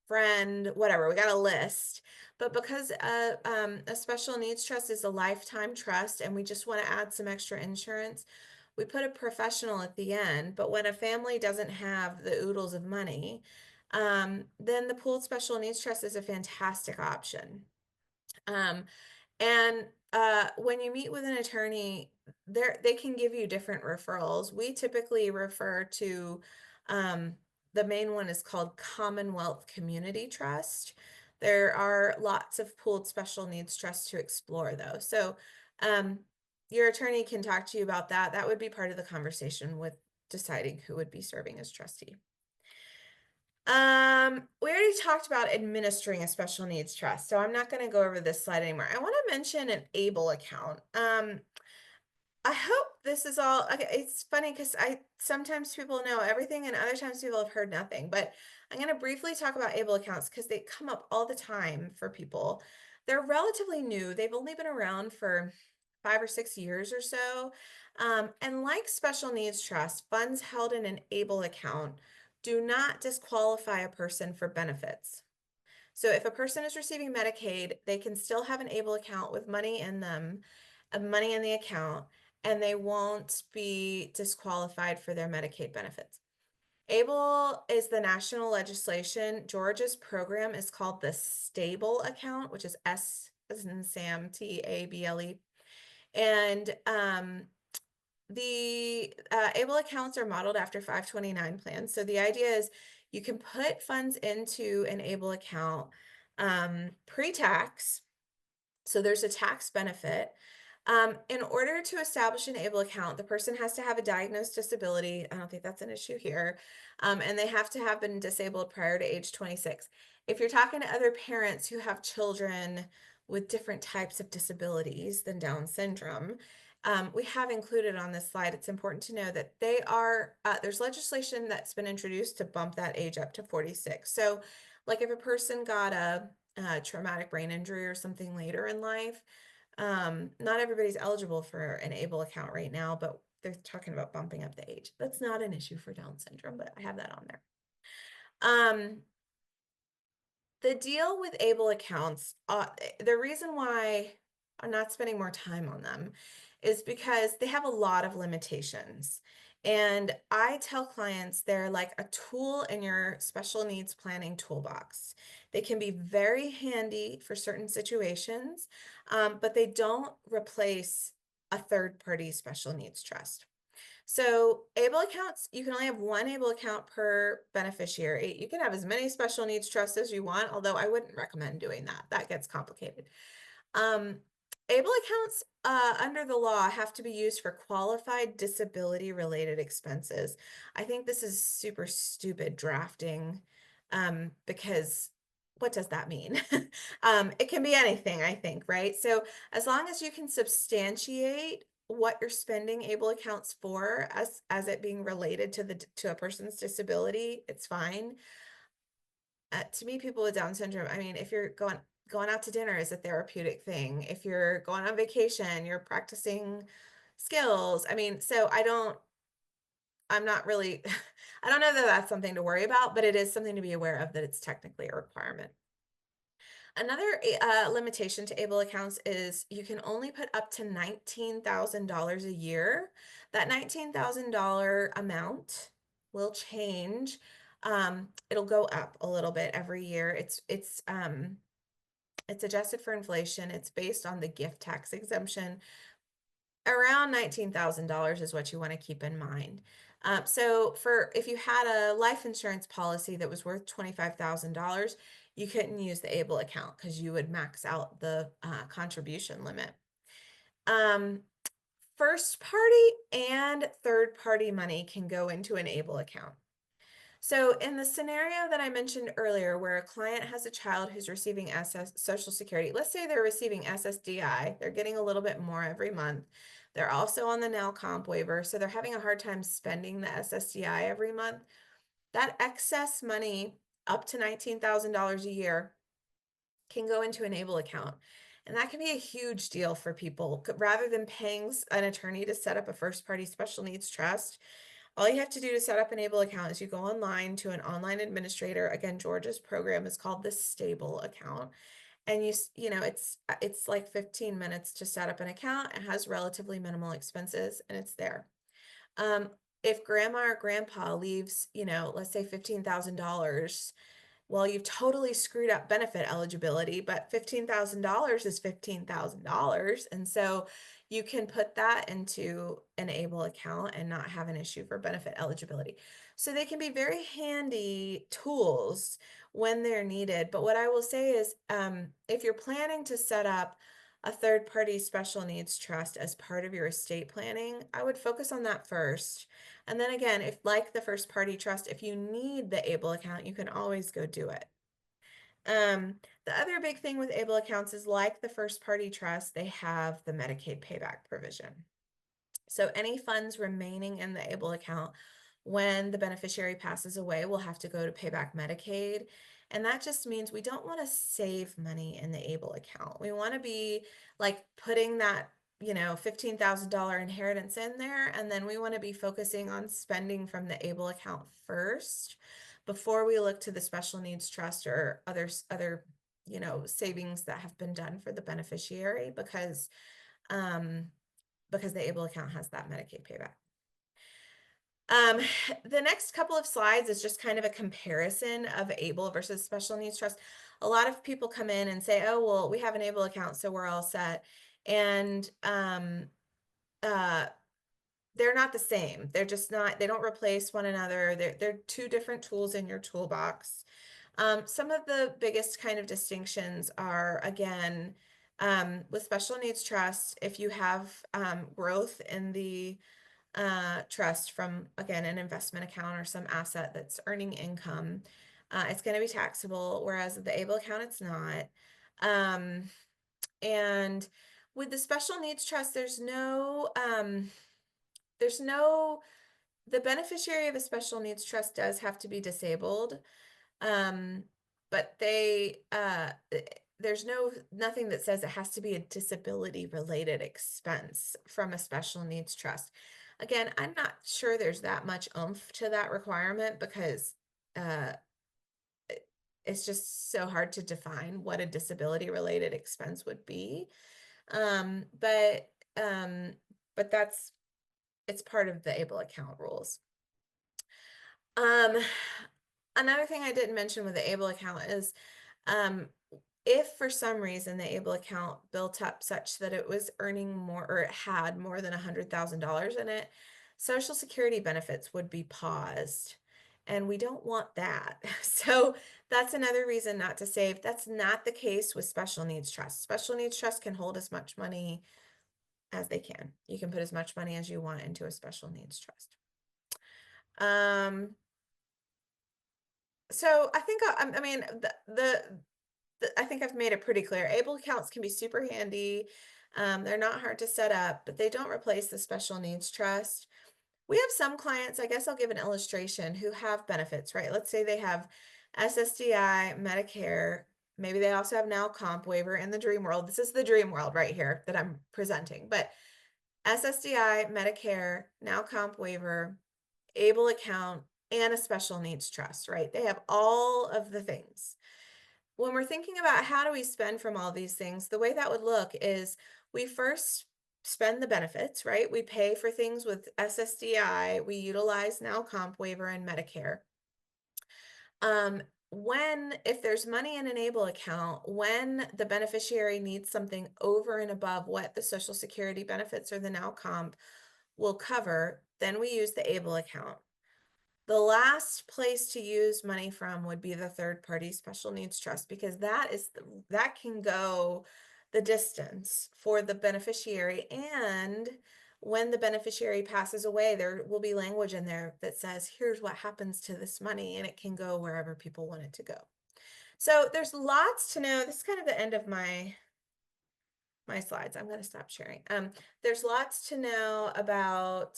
friend, whatever. We got a list. But because a special needs trust is a lifetime trust and we just want to add some extra insurance, we put a professional at the end. But when a family doesn't have the oodles of money, then the pooled special needs trust is a fantastic option. And when you meet with an attorney, they can give you different referrals. We typically refer to the main one is called Commonwealth Community Trust. There are lots of pooled special needs trusts to explore, though. So your attorney can talk to you about that. That would be part of the conversation with deciding who would be serving as trustee. We already talked about administering a special needs trust, so I'm not going to go over this slide anymore. I want to mention an ABLE account. I hope this is all okay. It's funny because sometimes people know everything and other times people have heard nothing, but I'm going to briefly talk about ABLE accounts because they come up all the time for people. They're relatively new. They've only been around for 5 or 6 years or so. And like special needs trust, funds held in an ABLE account do not disqualify a person for benefits. So if a person is receiving Medicaid, they can still have an ABLE account with money in them, money in the account, and they won't be disqualified for their Medicaid benefits. ABLE is the national legislation. Georgia's program is called the Stable account, which is S as in Sam, TABLE. And the ABLE accounts are modeled after 529 plans. So the idea is you can put funds into an ABLE account pre-tax. So there's a tax benefit. In order to establish an ABLE account, the person has to have a diagnosed disability. I don't think that's an issue here. And they have to have been disabled prior to age 26. If you're talking to other parents who have children with different types of disabilities than Down syndrome, we have included on this slide, it's important to know that there's legislation that's been introduced to bump that age up to 46. So like if a person got a traumatic brain injury or something later in life, not everybody's eligible for an ABLE account right now, but they're talking about bumping up the age. That's not an issue for Down syndrome, but I have that on there. The deal with ABLE accounts, the reason why I'm not spending more time on them is because they have a lot of limitations. And I tell clients they're like a tool in your special needs planning toolbox. They can be very handy for certain situations, but they don't replace a third-party special needs trust. So able accounts, you can only have one able account per beneficiary. You can have as many special needs trusts as you want, although I wouldn't recommend doing that. That gets complicated. Able accounts under the law have to be used for qualified disability related expenses. I think this is super stupid drafting because what does that mean? It can be anything, I think, right? So as long as you can substantiate what you're spending able accounts for as it being related to a person's disability, it's fine. To me, people with Down syndrome, I mean, if you're going out to dinner is a therapeutic thing. If you're going on vacation, you're practicing skills. I mean, so I'm not really, I don't know that that's something to worry about, but it is something to be aware of that it's technically a requirement. Another limitation to able accounts is you can only put up to $19,000 a year. That $19,000 amount will change. It'll go up a little bit every year. It's adjusted for inflation. It's based on the gift tax exemption. Around $19,000 is what you want to keep in mind. So if you had a life insurance policy that was worth $25,000, you couldn't use the able account because you would max out the contribution limit. First party and third party money can go into an able account. So in the scenario that I mentioned earlier, where a client has a child who's receiving Social Security, let's say they're receiving SSDI, they're getting a little bit more every month. They're also on the now comp waiver, so they're having a hard time spending the SSDI every month. That excess money, up to $19,000 a year, can go into an able account. And that can be a huge deal for people. Rather than paying an attorney to set up a first party special needs trust, all you have to do to set up an able account is you go online to an online administrator. Again, Georgia's program is called the Stable account. And it's like 15 minutes to set up an account. It has relatively minimal expenses and it's there. If grandma or grandpa leaves, let's say $15,000, well, you've totally screwed up benefit eligibility, but $15,000 is $15,000. And so you can put that into an able account and not have an issue for benefit eligibility. So they can be very handy tools when they're needed. But what I will say is, if you're planning to set up a third-party special needs trust as part of your estate planning, I would focus on that first. And then again, if like the first party trust, if you need the able account, you can always go do it. The other big thing with able accounts is like the first party trust, they have the Medicaid payback provision. So any funds remaining in the able account when the beneficiary passes away will have to go to pay back Medicaid. And that just means we don't want to save money in the able account. We want to be like putting that, $15,000 inheritance in there. And then we want to be focusing on spending from the able account first before we look to the special needs trust or other savings that have been done for the beneficiary because the able account has that Medicaid payback. The next couple of slides is just kind of a comparison of able versus special needs trust. A lot of people come in and say, oh, well, we have an able account, so we're all set. And they're not the same. They're just not, they don't replace one another. They're two different tools in your toolbox. Some of the biggest kind of distinctions are, again, with special needs trust, if you have growth in the trust from, again, an investment account or some asset that's earning income, it's going to be taxable, whereas the able account, it's not. And with the special needs trust, the beneficiary of a special needs trust does have to be disabled. But there's nothing that says it has to be a disability related expense from a special needs trust. Again, I'm not sure there's that much oomph to that requirement because it's just so hard to define what a disability related expense would be. But it's part of the able account rules. Another thing I didn't mention with the able account is if for some reason the able account built up such that it was earning more or it had more than $100,000 in it, Social Security benefits would be paused. And we don't want that. So that's another reason not to save. That's not the case with special needs trust. Special needs trust can hold as much money as they can. You can put as much money as you want into a special needs trust. So I think I mean I think I've made it pretty clear. Able accounts can be super handy. They're not hard to set up, but they don't replace the special needs trust. We have some clients, I guess I'll give an illustration, who have benefits, right? Let's say they have SSDI, Medicare. Maybe they also have now comp waiver in the dream world. This is the dream world right here that I'm presenting. But SSDI, Medicare, now comp waiver, able account, and a special needs trust, right? They have all of the things. When we're thinking about how do we spend from all these things, the way that would look is we first spend the benefits, right? We pay for things with SSDI, we utilize now comp waiver and Medicare. If there's money in an able account, when the beneficiary needs something over and above what the Social Security benefits or the now comp will cover, then we use the able account. The last place to use money from would be the third party special needs trust, because that can go the distance for the beneficiary. And when the beneficiary passes away, there will be language in there that says, here's what happens to this money, and it can go wherever people want it to go. So there's lots to know. This is kind of the end of my slides. I'm going to stop sharing. There's lots to know about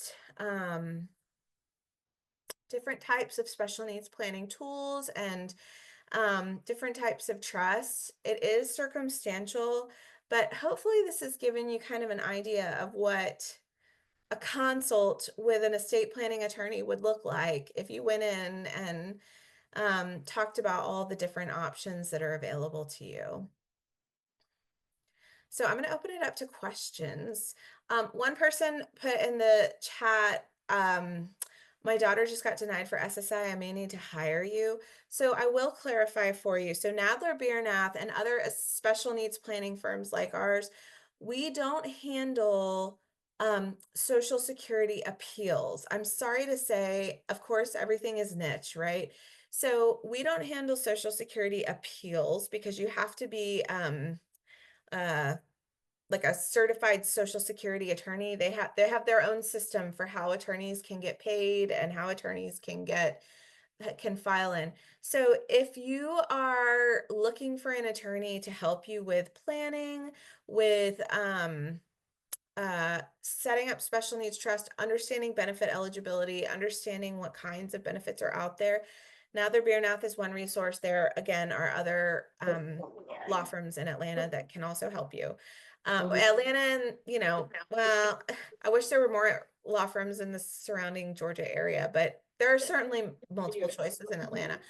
different types of special needs planning tools and different types of trusts. It is circumstantial, but hopefully this has given you kind of an idea of what a consult with an estate planning attorney would look like if you went in and talked about all the different options that are available to you. So I'm going to open it up to questions. One person put in the chat, my daughter just got denied for SSI. I may need to hire you. So I will clarify for you. So Nadler Biernath and other special needs planning firms like ours, we don't handle Social Security appeals. I'm sorry to say, of course, everything is niche, right? So we don't handle Social Security appeals because you have to be like a certified Social Security attorney. They have their own system for how attorneys can get paid and how attorneys can file in. So if you are looking for an attorney to help you with planning, with setting up special needs trust, understanding benefit eligibility, understanding what kinds of benefits are out there, Nadler Biernath is one resource. There again are other law firms in Atlanta that can also help you. Atlanta, and well, I wish there were more law firms in the surrounding Georgia area, but there are certainly multiple choices in Atlanta.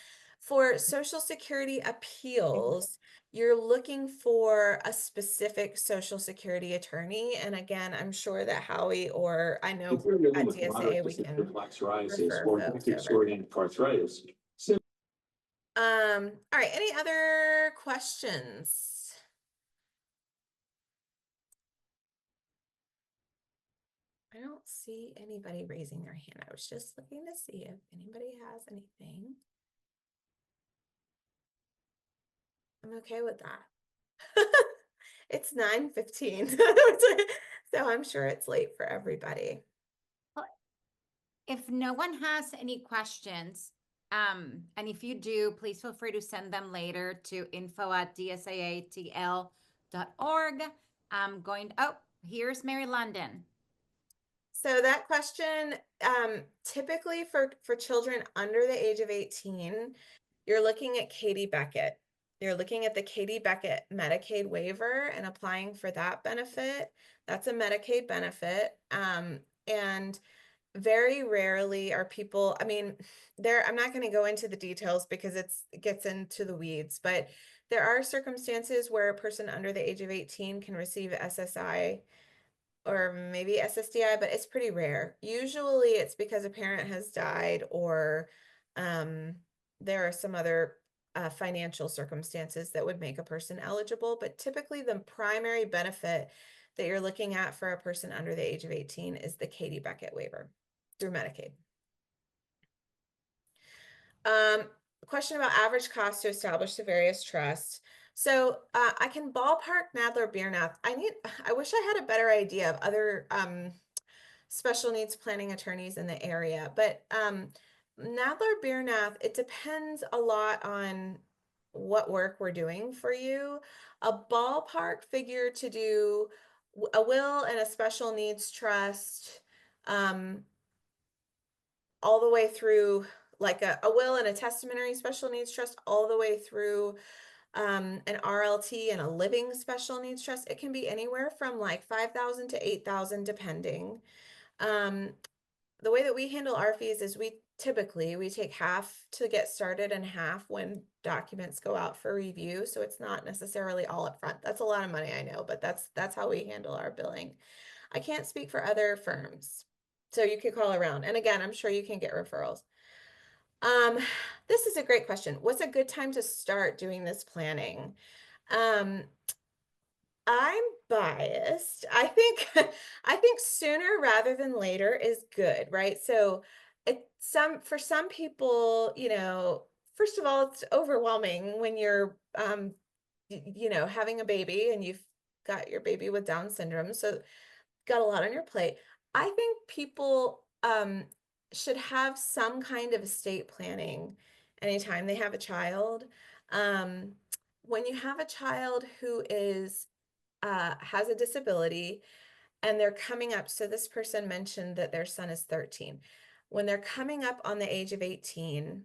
For Social Security appeals, you're looking for a specific Social Security attorney. And again, I'm sure that Howie or I know at DSA we can refer folks over. All right, any other questions? I don't see anybody raising their hand. I was just looking to see if anybody has anything. I'm okay with that. It's 9:15, so I'm sure it's late for everybody. If no one has any questions, and if you do, please feel free to send them later to info@dsaatl.org. Here's Mary London. So that question, typically for children under the age of 18, you're looking at Katie Beckett. You're looking at the Katie Beckett Medicaid waiver and applying for that benefit. That's a Medicaid benefit. And very rarely are people, I mean, I'm not going to go into the details because it gets into the weeds, but there are circumstances where a person under the age of 18 can receive SSI or maybe SSDI, but it's pretty rare. Usually it's because a parent has died or there are some other financial circumstances that would make a person eligible, but typically the primary benefit that you're looking at for a person under the age of 18 is the Katie Beckett waiver. through Medicaid. Question about average cost to establish the various trusts. So I can ballpark Nadler Biernath. I wish I had a better idea of other special needs planning attorneys in the area, but Nadler Biernath, it depends a lot on what work we're doing for you. A ballpark figure to do a will and a special needs trust, all the way through, like a will and a testamentary special needs trust, all the way through an RLT and a living special needs trust. It can be anywhere from like 5,000 to 8,000 depending. The way that we handle our fees is we take half to get started and half when documents go out for review. So it's not necessarily all up front. That's a lot of money, I know, but that's how we handle our billing. I can't speak for other firms. So you could call around. And again, I'm sure you can get referrals. This is a great question. What's a good time to start doing this planning? I'm biased. I think sooner rather than later is good, right? So for some people, first of all, it's overwhelming when you're having a baby and you've got your baby with Down syndrome. So got a lot on your plate. I think people should have some kind of estate planning anytime they have a child. When you have a child who has a disability and they're coming up, so this person mentioned that their son is 13. When they're coming up on the age of 18,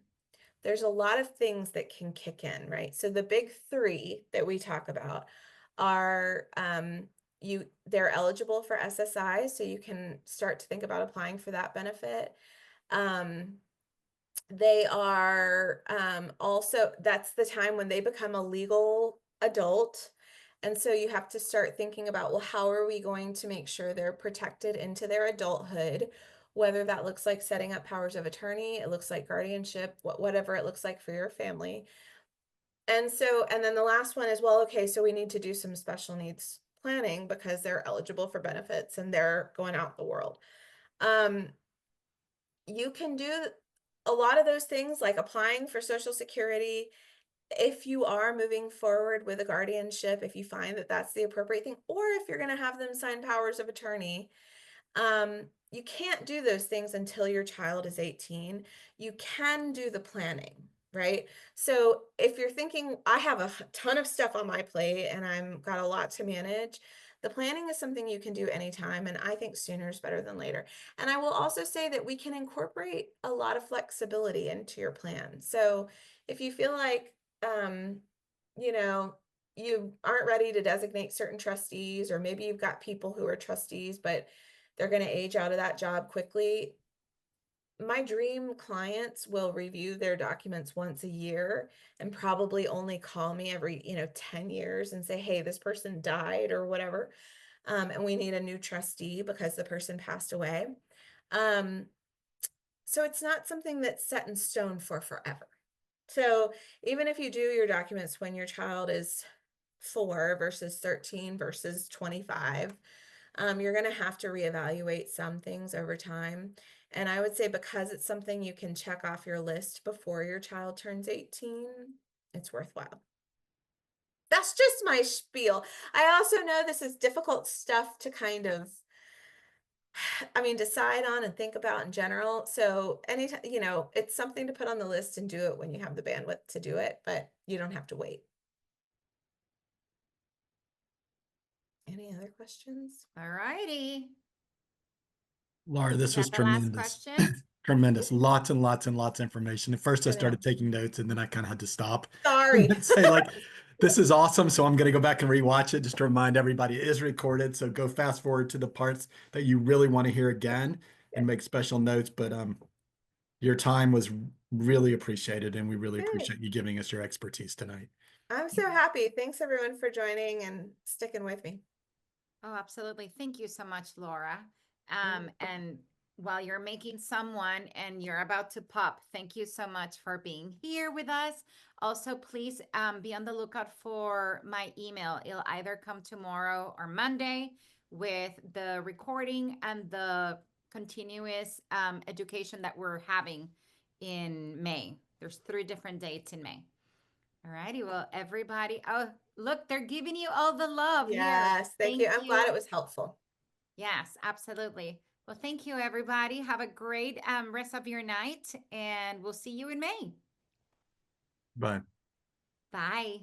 there's a lot of things that can kick in, right? So the big three that we talk about are they're eligible for SSI, so you can start to think about applying for that benefit. They are also, that's the time when they become a legal adult. And so you have to start thinking about, well, how are we going to make sure they're protected into their adulthood? Whether that looks like setting up powers of attorney, it looks like guardianship, whatever it looks like for your family. And then the last one is, well, okay, so we need to do some special needs planning because they're eligible for benefits and they're going out the world. You can do a lot of those things like applying for Social Security. If you are moving forward with a guardianship, if you find that that's the appropriate thing, or if you're going to have them sign powers of attorney, you can't do those things until your child is 18. You can do the planning, right? So if you're thinking, I have a ton of stuff on my plate and I'm got a lot to manage, the planning is something you can do anytime. And I think sooner is better than later. And I will also say that we can incorporate a lot of flexibility into your plan. So if you feel like, you aren't ready to designate certain trustees, or maybe you've got people who are trustees, but they're going to age out of that job quickly. My dream clients will review their documents once a year and probably only call me every, 10 years and say, hey, this person died or whatever. And we need a new trustee because the person passed away. So it's not something that's set in stone for forever. So even if you do your documents when your child is 4 versus 13 versus 25, you're going to have to reevaluate some things over time. And I would say because it's something you can check off your list before your child turns 18, it's worthwhile. That's just my spiel. I also know this is difficult stuff to kind of, decide on and think about in general. So anytime, it's something to put on the list and do it when you have the bandwidth to do it, but you don't have to wait. Any other questions? All righty. Laura, this Is was that the last tremendous. question? Tremendous. Lots and lots and lots of information. At first, I I know. started taking notes and then I kind of had to stop Sorry. and say, like, this is awesome. So I'm going to go back and rewatch it just to remind everybody it is recorded. So go fast forward to the parts that you really want to hear again Yeah. and make special notes. But your time was really appreciated, and we really Good. appreciate you giving us your expertise tonight. I'm so happy. Thanks everyone for joining and sticking with me. Oh, absolutely. Thank you so much, Laura. And while you're making someone and you're about to pop, thank you so much for being here with us. Also, please be on the lookout for my email. It'll either come tomorrow or Monday with the recording and the continuous education that we're having in May. There's 3 different dates in May. All righty. Well, everybody. Oh, look, they're giving you all the love here. Yes, thank you. I'm glad it was helpful. Yes, absolutely. Well, thank you, everybody. Have a great rest of your night, and we'll see you in May. Bye. Bye.